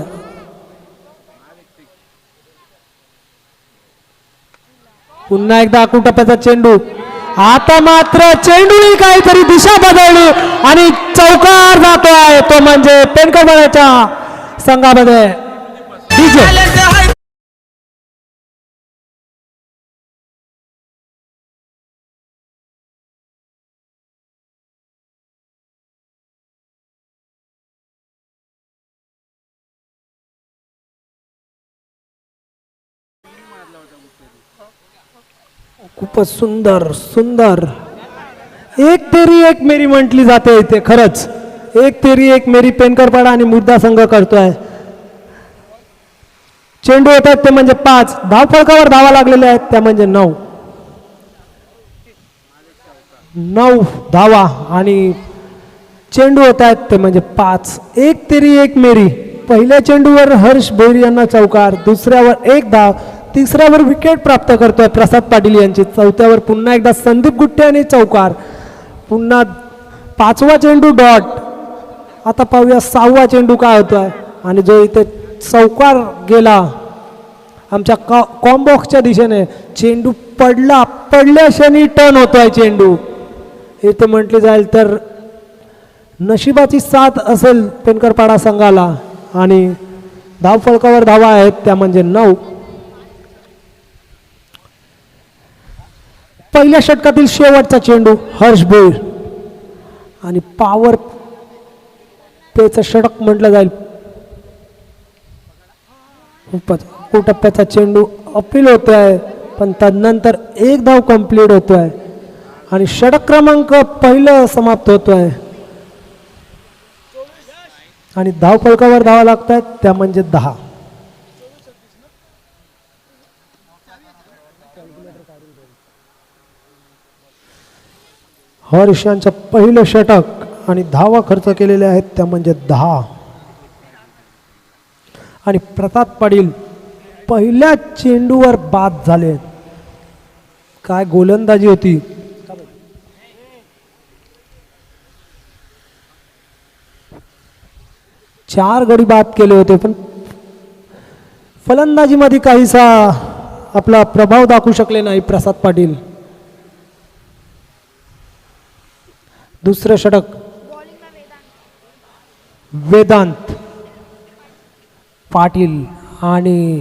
पुन्हा एकदा टप्प्याचा चेंडू. आता मात्र चेंडूने काहीतरी दिशा बदलली आणि चौकार जातो आहे तो म्हणजे पेनकरवाड्याच्या संघामध्ये. डीजे खूपच सुंदर सुंदर. एक तेरी एक मेरी म्हटली जाते इथे. खरंच एक तेरी एक मेरी पेनकरपाडा आणि मुर्दा संघ करतोय. चेंडू होतात ते म्हणजे 5. धावफलकावर धावा लागलेल्या आहेत त्या म्हणजे 9. 9 धावा आणि चेंडू होत आहेत ते म्हणजे 5. एक तेरी एक मेरी. पहिल्या चेंडूवर हर्ष भोईर यांना चौकार, दुसऱ्यावर 1 धाव, तिसऱ्यावर विकेट प्राप्त करतोय प्रसाद पाटील यांची, चौथ्यावर पुन्हा एकदा संदीप गुट्टे आणि चौकार, पुन्हा 5वा चेंडू डॉट. आता पाहूया 6वा चेंडू काय होतोय आणि जो इथे चौकार गेला आमच्या कॉम्बॉक्सच्या दिशेने. चेंडू पडल्या क्षणी टर्न होतोय चेंडू. इथे म्हटले जाईल तर नशिबाची साथ असेल पेनकरपाडा संघाला आणि धावफलकावर धावा आहेत त्या म्हणजे 9. पहिल्या षटकातील शेवटचा चेंडू हर्ष भोईर आणि पॉवर पेचं षटक म्हटलं जाईल. टप्प्याचा चेंडू अपील होतोय पण तदनंतर 1 धाव कंप्लीट होतोय आणि षटक क्रमांक पहिलं समाप्त होतोय आणि धावफलकावर धावा लागतात त्या म्हणजे 10. हर्ष यांचं पहिलं षटक आणि धावा खर्च केलेल्या आहेत त्या म्हणजे 10. आणि प्रताप पाटील पहिल्या चेंडूवर बाद झाले. काय गोलंदाजी होती. चार गडी बाद केले होते पण फलंदाजीमध्ये काहीसा आपला प्रभाव दाखवू शकले नाही प्रसाद पाटील. दुसरं षटक वेदांत पाटील आणि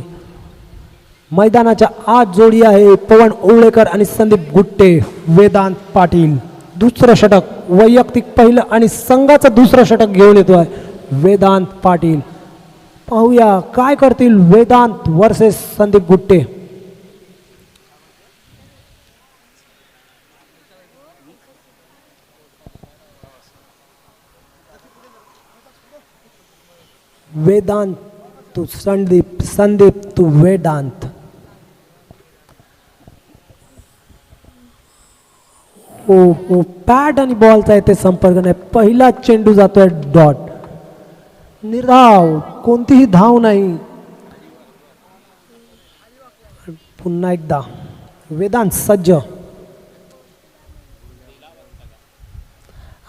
मैदानाच्या आत जोडी आहे पवन ओवळेकर आणि संदीप गुट्टे. वेदांत पाटील दुसरं षटक वैयक्तिक पहिलं आणि संघाचं दुसरं षटक घेऊन येतोय वेदांत पाटील. पाहूया काय करतील Vedant versus Sandeep Gutte. Vedant to Sandeep, Sandeep to Vedant. हो पॅड आणि बॉलचा इथे संपर्क नाही. पहिला चेंडू जातोय डॉट. निर्धाव, कोणतीही धाव नाही. पुन्हा एकदा वेदांत सज्ज.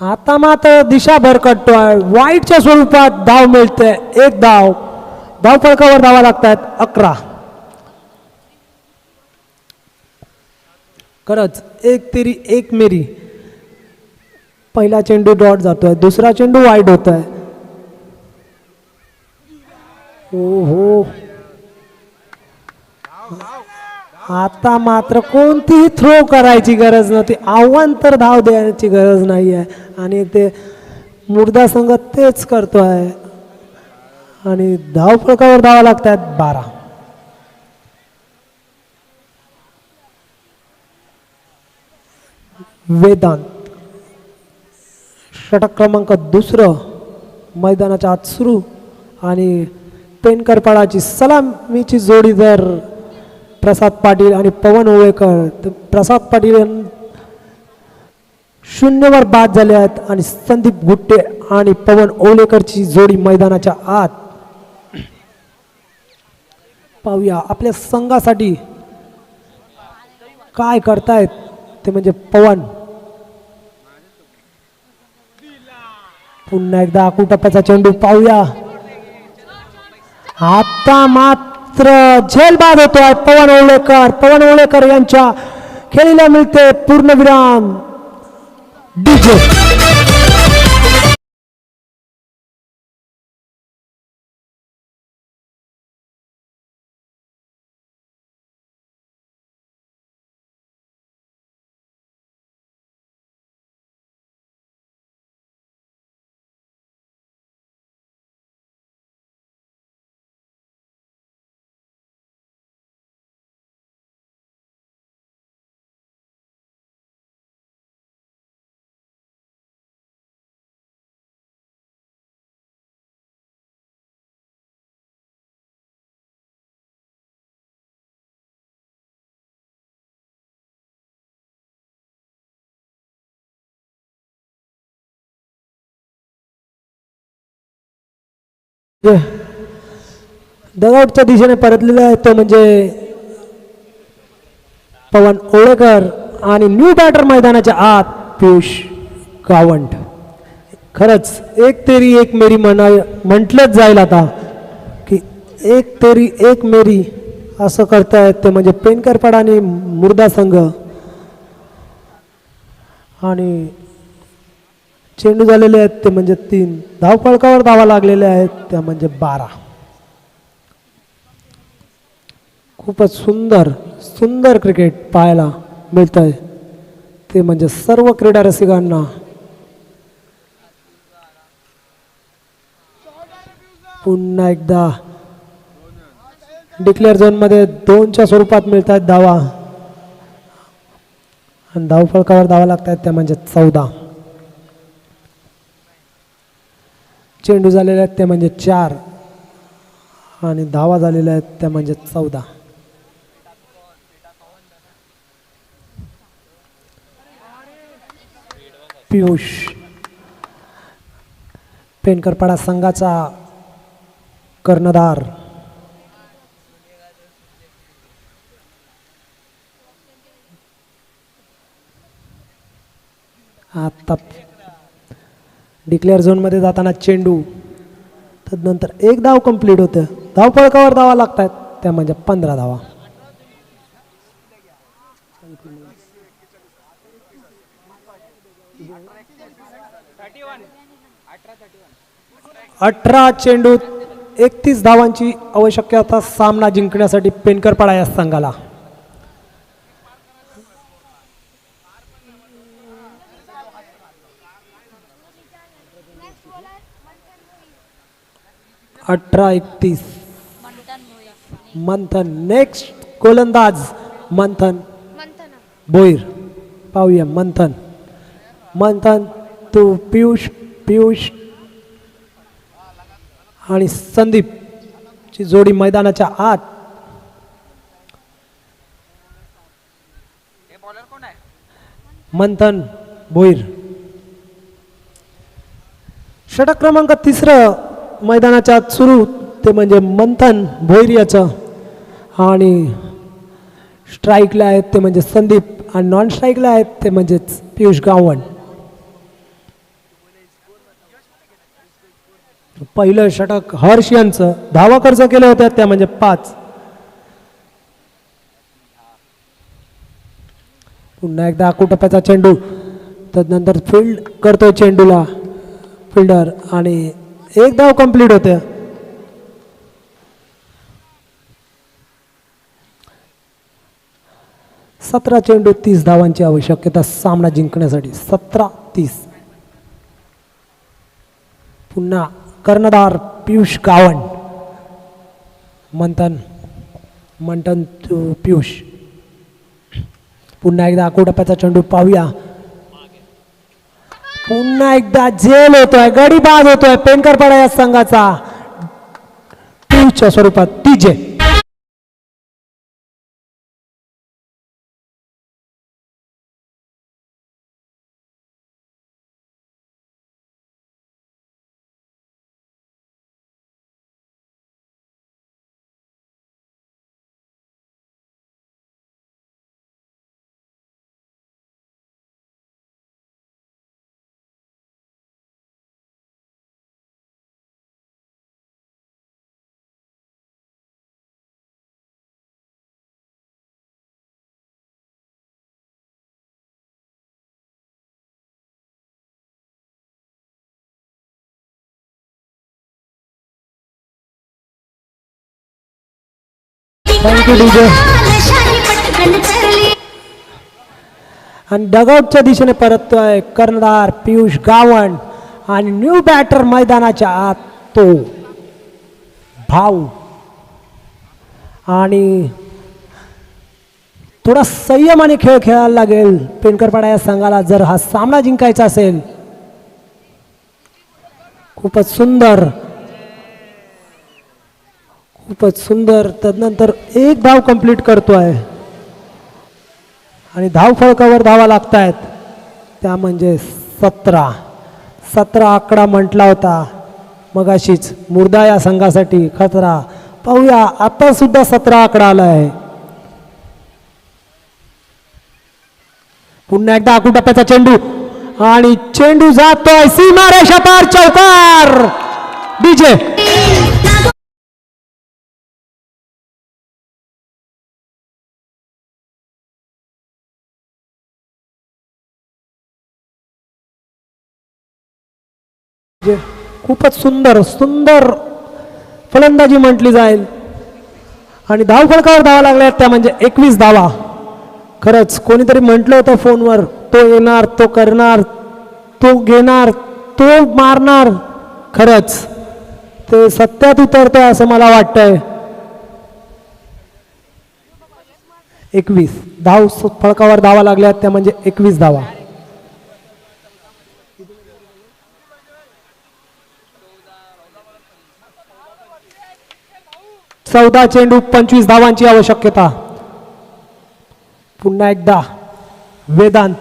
आता मात्र दिशा भरकटतोय. वाईटच्या स्वरूपात धाव मिळते. 1 धाव. धावफलकावर धावा लागतात 11. खरंच एक तेरी एक मेरी. पहिला चेंडू डॉट जातोय, दुसरा चेंडू वाईट होतोय. हो आता मात्र कोणतीही थ्रो करायची गरज नव्हती. आव्हान तर धाव द्यायची गरज नाही आहे आणि ते मुर्दा संघ तेच करतोय आणि धावफलकावर धावा लागतात 12. वेदांत षटक क्रमांक दुसरं मैदानाच्या आत सुरू आणि पेनकरपाडाची सलामीची जोडी जर प्रसाद पाटील आणि पवन ओवेकर. तर प्रसाद पाटील 0वर बाद झाले आहेत आणि संदीप गुट्टे आणि पवन ओलेकरची जोडी मैदानाच्या आत. पाहूया आपल्या संघासाठी काय करतायत ते म्हणजे पवन. पुन्हा एकदा आकुटप्प्याचा चेंडू पाहूया. आता मात्र झेलबाद होतोय पवन ओवळेकर. पवन ओवळेकर यांच्या खेळीला मिळते पूर्णविराम. डीजे डगआउटच्या दिशेने परतलेला आहे तो म्हणजे पवन ओळेकर आणि न्यू बॅटर मैदानाच्या आत पियुष गावंड. खरंच एक तेरी एक मेरी म्हटलंच जाईल आता की एक तेरी एक मेरी असं करतायत ते म्हणजे पेनकरपाडा आणि मुर्दा संघ. आणि चेंडू झालेले आहेत ते म्हणजे 3. धावफलकावर धावा लागलेले आहेत त्या म्हणजे 12. खूपच सुंदर सुंदर क्रिकेट पाहायला मिळत आहे ते म्हणजे सर्व क्रीडा रसिकांना. पुन्हा एकदा डिक्लेअर झोनमध्ये 2च्या स्वरूपात मिळत आहेत धावा आणि धावफलकावर धावा लागत आहेत त्या म्हणजे 14. चेंडू झालेले आहेत ते म्हणजे 4 आणि धावा झालेल्या आहेत त्या म्हणजे 14. पियुष पेनकरपाडा संघाचा कर्णधार. आता डिक्लेअर झोनमध्ये जाताना चेंडू तदनंतर 1 धाव कंप्लीट होतं. धावफलकावर धावा लागतात त्या म्हणजे 15 धावा. अठरा चेंडूत 31 धावांची आवश्यकता सामना जिंकण्यासाठी पेनकरपाडा या संघाला. अठरा 31 मंथन. नेक्स्ट गोलंदाज मंथन भोईर. पाहूया मंथन. मंथन टू पियुष. पियुष आणि संदीप ची जोडी मैदानाच्या आत. मंथन भोईर. षटक क्रमांक 3 मैदानाच्या आत सुरू ते म्हणजे मंथन भोईर याचं. आणि स्ट्राईकला आहेत ते म्हणजे संदीप आणि नॉन स्ट्राईकला आहेत ते म्हणजेच पियुष गावंड. पहिलं षटक हर्ष यांचं. धावा खर्च केल्या होत्या त्या म्हणजे 5. पुन्हा एकदा आकुटप्प्याचा चेंडू तदनंतर फील्ड करतोय चेंडूला फिल्डर आणि 1 धाव कंप्लीट होते. सतरा चेंडू 30 धावांची आवश्यकता सामना जिंकण्यासाठी. 17-30. पुन्हा कर्णधार पियुष गावंड. मंथन पियुष. पुन्हा एकदा आकुटप्प्याचा चेंडू पाहूया. पुन्हा एकदा झेल होतोय गडी बाद होतोय पेनकरपाडा या संघाचा पियुषच्या स्वरूपात डीजे. Thank you DJ. आणि डगआउटच्या दिशेने परततोय कर्णधार पियुष गावण आणि न्यू बॅटर मैदानाच्या आत तो भाऊ. आणि थोडा संयमाने खेळ खेळायला लागेल पेनकरपाडा या संघाला जर हा सामना जिंकायचा असेल. खूपच सुंदर, खूपच सुंदर. तदनंतर एक धाव कंप्लीट करतोय आणि फळकावर धावा लागतायत त्या म्हणजे 17 आकडा म्हटला होता मगाशीच मुर्दा या संघासाठी खतरा. पाहूया आता सुद्धा 17 आकडा आला आहे. पुन्हा एकदा आकुटप्प्याचा चेंडू आणि चेंडू जातोय सीमारेषा पार, चौकार. डीजे खूपच सुंदर सुंदर फलंदाजी म्हटली जाईल. आणि फळकावर धावा लागल्या त्या म्हणजे 21 धावा. खरंच कोणीतरी म्हटलं होतं फोनवर, तो येणार, तो करणार, तो घेणार, तो मारणार. खरंच ते सत्यात उतरतंय असं मला वाटतंय. 21 फळकावर धावा लागल्या त्या म्हणजे 21 धावा. चौदा चेंडू 25 धावांची आवश्यकता. पुन्हा एकदा वेदांत.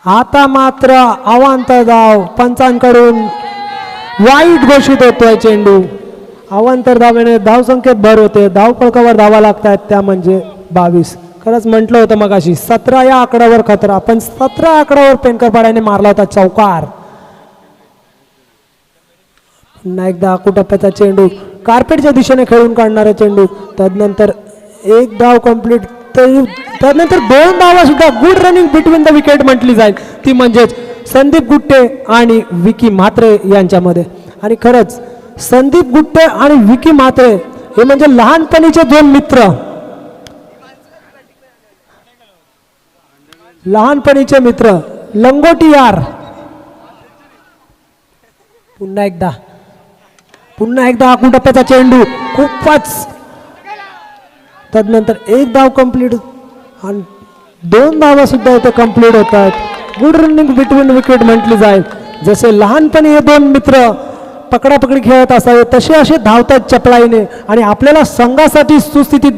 आता मात्र अवांतर धाव पंचांकडून वाईट घोषित होतोय चेंडू. अवांतर धावेने धावसंख्येत भर होते. फळकावर धावा लागतात त्या म्हणजे 22. खरंच म्हटलं होतं मगाशी 17 या आकड्यावर खतरा, पण 17 आकड्यावर पेनकरपाड्याने मारला होता चौकार. पुन्हा एकदा आकुटप्प्याचा चेंडू कार्पेटच्या दिशेने खेळून काढणारा चेंडू. तदनंतर एक धाव कंप्लीट. तदनंतर 2 धावा सुद्धा good running between the wicket म्हटली जाईल ती म्हणजेच संदीप गुट्टे आणि विकी म्हात्रे यांच्यामध्ये. आणि खरंच संदीप गुट्टे आणि विकी म्हात्रे हे म्हणजे लहानपणीचे 2 मित्र, लहानपणीचे मित्र, लंगोटी यार. पुन्हा एकदा आकुटप्प्याचा चेंडू खूपच. तदनंतर एक धाव कंप्लीट आणि 2 धावा सुद्धा इथे कंप्लीट होतात. गुड रनिंग बिटवीन विकेट म्हटली जाईल. जसे लहानपणी हे 2 मित्र पकडापकडी खेळत असावे तसे असे धावतात चपळाईने आणि आपल्याला संघासाठी सुस्थितीत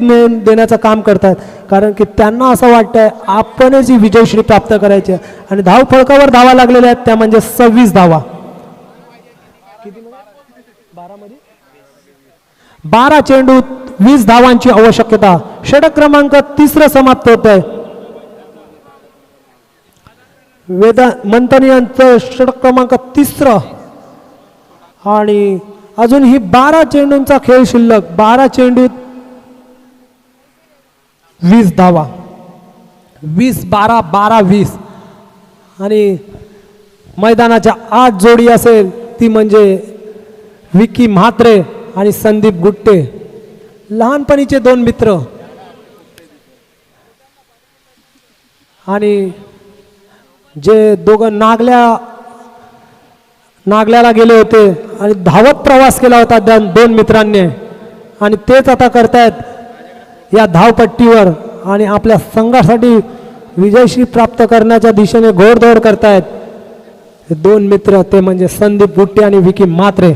देण्याचं काम करतात. कारण की त्यांना असं वाटतंय आपणच ही विजयश्री प्राप्त करायची. आणि फळकावर धावा लागलेल्या आहेत त्या म्हणजे 26 धावा. 12 चेंडू 20 धावांची आवश्यकता. षटक क्रमांक 3 समाप्त होत आहे. मंथन यांचं षटक क्रमांक 3 आणि अजून ही 12 चेंडूंचा खेळ शिल्लक. 12 चेंडू 20 धावा. 20-12 12-20 आणि मैदानाच्या 8 जोडी असेल ती म्हणजे विकी म्हात्रे आणि संदीप गुट्टे, लहानपणीचे 2 मित्र. आणि जे दोघं नागल्याला गेले होते आणि धावत प्रवास केला होता 2 मित्रांनी आणि तेच आता करतायत या धावपट्टीवर आणि आपल्या संघासाठी विजयश्री प्राप्त करण्याच्या दिशेने घोडदौड करतायत हे 2 मित्र, ते म्हणजे संदीप गुट्टे आणि विकी म्हात्रे.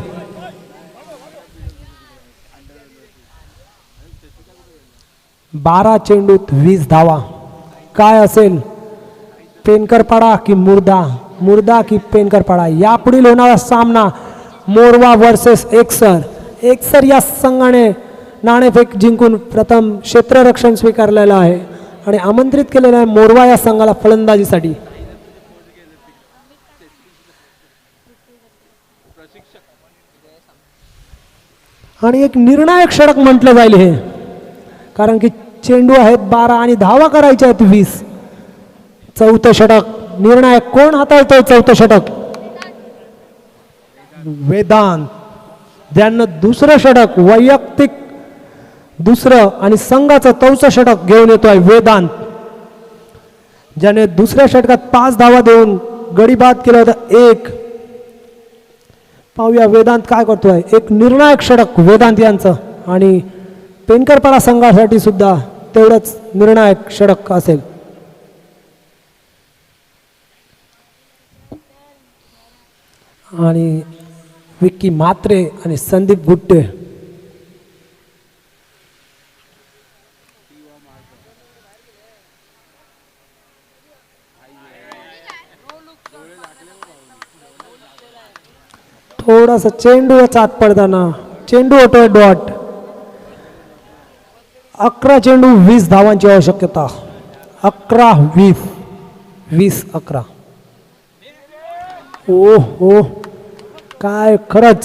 बारा चेंडूत 20 धावा. काय असेल, पेनकरपाडा की मुर्दा, मुर्दा की पेनकरपाडा यापुढील होणारा सामना मोरवा वर्सेस एकसर या संघाने नाणेफेक जिंकून प्रथम क्षेत्ररक्षण स्वीकारलेलं आहे आणि आमंत्रित केलेलं आहे मोरवा या संघाला फलंदाजीसाठी. आणि एक निर्णायक षटक म्हटलं जाईल हे, कारण की चेंडू आहेत 12 आणि धावा करायच्या आहेत 20. चौथं षटक निर्णायक, कोण हाताळतोय चौथं षटक? वेदांत, ज्यानं दुसरं षटक वैयक्तिक दुसरं आणि संघाचं 4थं षटक घेऊन येतोय वेदांत, ज्याने दुसऱ्या षटकात 5 धावा देऊन गडी बाद केला होता 1. पाहूया वेदांत काय करतोय. एक निर्णायक षटक वेदांत यांचं आणि पेनकरपाडा संघासाठी सुद्धा तेवढंच निर्णायक षटक असेल. आणि विक्की म्हात्रे आणि संदीप गुट्टे थोडासा चेंडूचा आत पडताना चेंडू होतोय डॉट. 11 चेंडू 20 धावांची आवश्यकता. 11-20 20-11. ओ हो, काय खरंच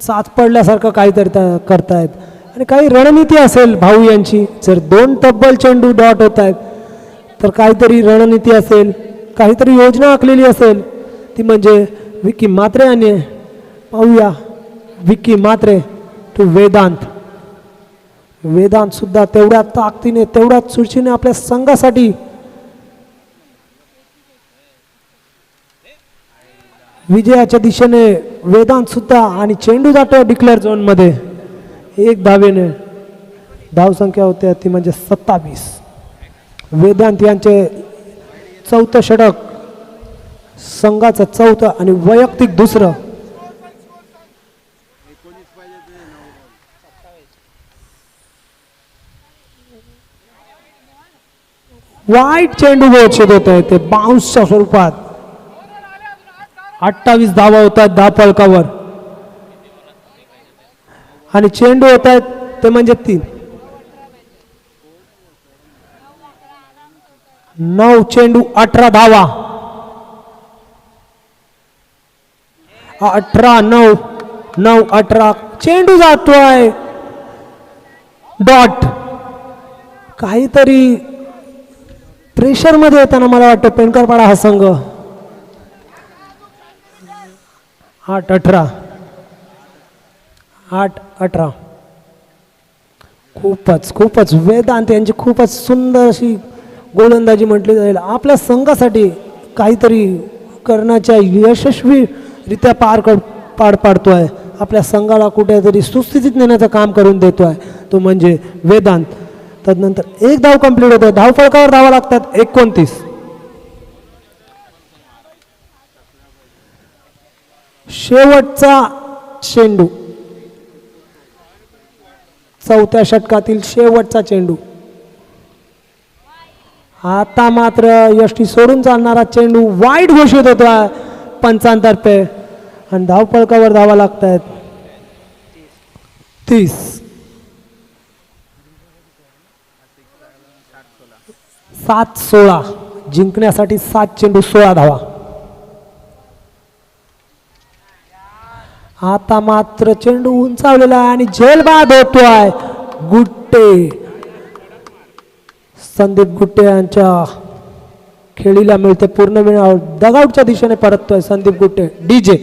साथ पडल्यासारखं काहीतरी करतायत. आणि काही रणनीती असेल भाऊ यांची. जर 2 तब्बल चेंडू डॉट होत आहेत तर काहीतरी रणनीती असेल, काहीतरी योजना आखलेली असेल. ती म्हणजे विक्की म्हात्रे यांनी. पाहूया विक्की म्हात्रे टू वेदांत. वेदांत सुद्धा तेवढ्या ताकदीने तेवढ्याच चुरशीने आपल्या संघासाठी विजयाच्या दिशेने वेदांत सुद्धा. आणि चेंडू जातो डिक्लेअर झोन मध्ये 1 धावेने. धावसंख्या होते ती म्हणजे 27. वेदांत यांचे 4थं षटक, संघाचं 4थं आणि वैयक्तिक दुसरं. वाईट चेंडू घोषित होत आहे ते बाउन्सच्या स्वरूपात. 28 धावा होतात धावफलकावर आणि चेंडू होत आहेत ते म्हणजे 3. 9 चेंडू 18 धावा. 18-9 चेंडू जातोय डॉट. काहीतरी प्रेशर मध्ये येताना मला वाटतं पेनकरपाडा हा संघ. 8-18 खूपच वेदांत यांची खूपच सुंदर अशी गोलंदाजी म्हटली जाईल. आपल्या संघासाठी काहीतरी करण्याच्या यशस्वीरित्या पार पाडतोय. आपल्या संघाला कुठेतरी सुस्थितीत नेण्याचं काम करून देतोय तो म्हणजे वेदांत. तदनंतर 1 धाव कंप्लीट होतोय. धावफलकावर धावा लागतात 29. शेवटचा चेंडू, 4थ्या षटकातील शेवटचा चेंडू. आता मात्र यष्टी सोडून चालणारा चेंडू वाईट घोषित होतोय पंचांतर्फे आणि धावफलकावर धावा लागत आहेत 30. 7-16 जिंकण्यासाठी 7 चेंडू 16 धावा. आता मात्र चेंडू उंचावलेला आहे आणि झेलबाद होतोय. गुट्टे, संदीप गुट्टे यांच्या खेळीला मिळते पूर्ण वेळ. डगआउटच्या दिशेने परततोय संदीप गुट्टे. डीजे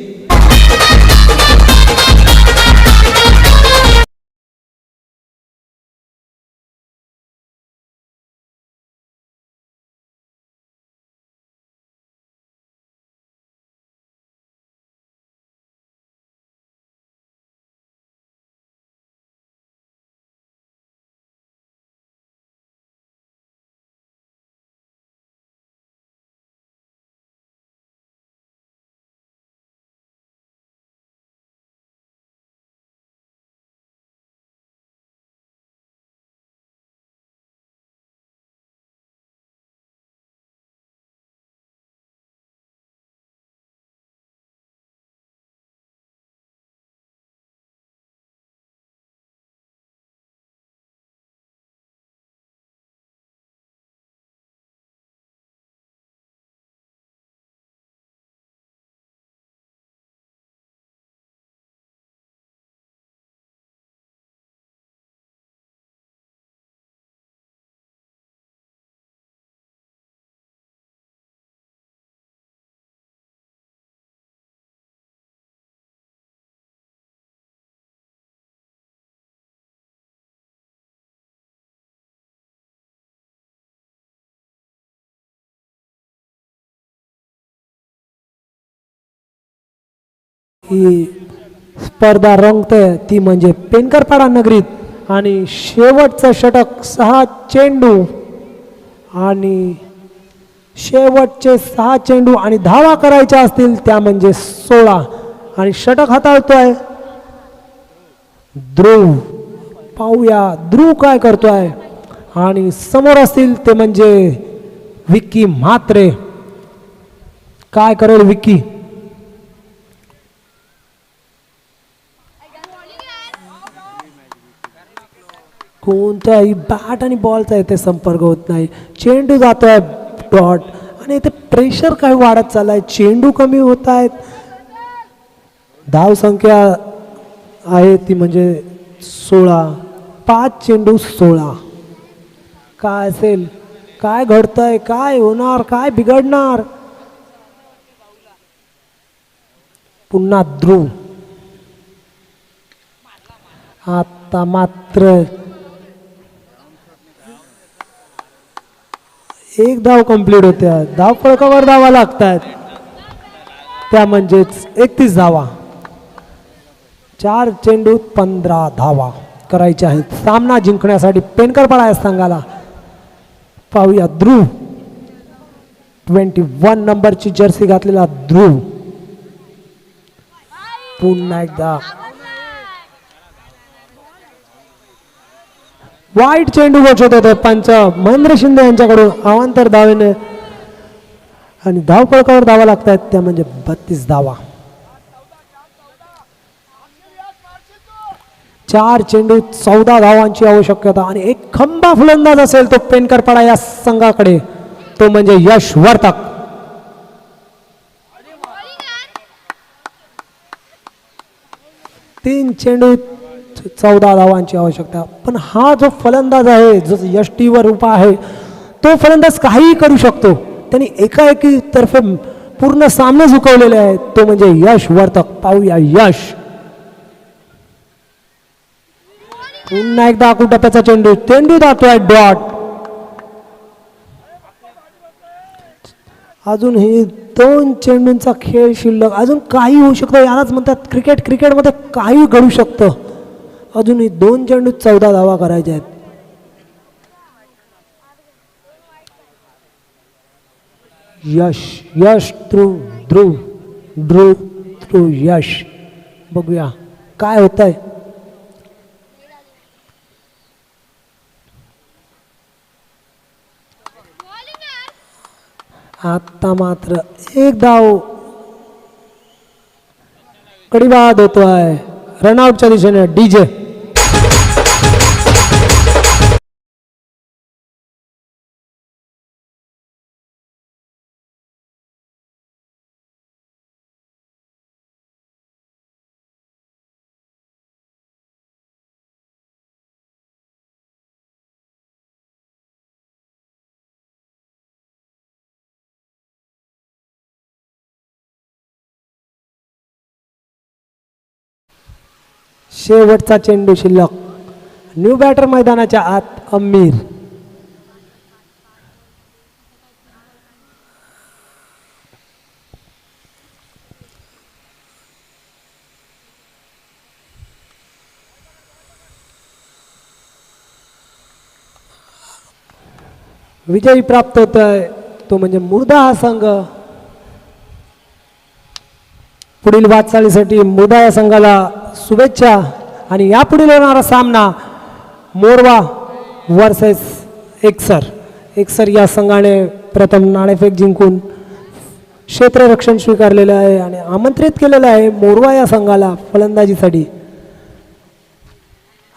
ही स्पर्धा रंगते ती म्हणजे पेनकरपाडा नगरीत आणि शेवटचं षटक 6 चेंडू आणि शेवटचे 6 चेंडू आणि धावा करायच्या असतील त्या म्हणजे 16 आणि षटक हाताळतोय ध्रुव. पाहूया ध्रुव काय करतोय आणि समोर असतील ते म्हणजे विक्की म्हात्रे. काय करेल विक्की? कोणत्याही बॅट आणि बॉलचा इथे संपर्क होत नाही. चेंडू जातोय डॉट आणि इथे प्रेशर काय वाढत चाललाय. चेंडू कमी होत आहेत. धाव संख्या आहे ती म्हणजे 16. 5 चेंडू 16. काय असेल? काय घडतंय? काय होणार? काय बिघडणार? पुन्हा ध्रुव. आता मात्र एक धाव कंप्लीट होत्या. धाव फळकावर धावा लागतात त्या म्हणजेच 31 धावा. 4 चेंडूत 15 धावा करायच्या आहेत सामना जिंकण्यासाठी पेनकरपाडा या संघाला. पाहूया ध्रुव. 21 नंबरची जर्सी घातलेला ध्रुव. पुन्हा एकदा वाईट चेंडू गोठवत होते पंच महेंद्र शिंदे यांच्याकडून अवांतर धावेने आणि धाव फळकावर धावा लागतात त्या म्हणजे 32 धावा. 4 चेंडू 14 धावांची आवश्यकता आणि एक खंबा फलंदाज असेल तो पेनकरपाडा या संघाकडे तो म्हणजे यश वर्तक. 3 चेंडू 14 धावांची आवश्यकता. पण हा जो फलंदाज आहे जो यष्टीवर उभा आहे तो फलंदाज काहीही करू शकतो. त्यांनी एकाएकी तर्फे पूर्ण सामने झुकवलेले आहेत तो म्हणजे यश वर्तक. पाहूया यश. पुन्हा एकदा आकुटप्प्याचा चेंडू. चेंडू जातोय डॉट. अजून हे 2 चेंडूंचा खेळ शिल्लक. अजून काही होऊ शकतं. यालाच म्हणतात क्रिकेट. क्रिकेटमध्ये काही घडू शकतं. अजूनही 2 चेंडू 14 धावा करायच्या आहेत. यश यश ध्रुव ध्रुव ध्रुव ध्रुव यश. बघूया काय होत आहे. आता मात्र एक धाव कडीबाद होतोय. रनआउटच्या दिशेने डीजे. शेवटचा चेंडू शिल्लक. न्यू बॅटर मैदानाच्या आत अमीर. विजयी प्राप्त होत आहे तो म्हणजे मुर्दा हा संघ. पुढील वाटचालीसाठी मुर्दा या संघाला शुभेच्छा. आणि यापुढील होणारा सामना मोरवा वर्सेस एकसर. एकसर या संघाने प्रथम नाणेफेक जिंकून क्षेत्ररक्षण स्वीकारलेलं आहे आणि आमंत्रित केलेलं आहे मोरवा या संघाला फलंदाजीसाठी.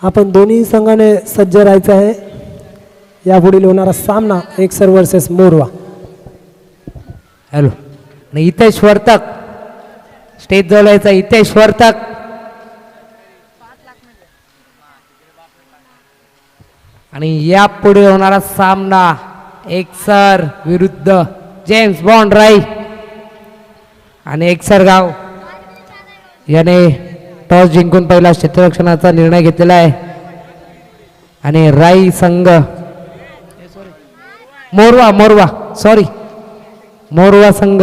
आपण दोन्ही संघाने सज्ज राहायचं आहे. यापुढील होणारा सामना Eksar versus Morwa. Hello. Hitesh Vartak stage जवळचा. हितेश वर्तक आणि यापुढे होणारा सामना एकसर विरुद्ध जेम्स बॉन्ड राई. आणि एकसर गाव याने टॉस जिंकून पहिला क्षेत्ररक्षणाचा निर्णय घेतलेला आहे आणि राई संघ मोरवा संघ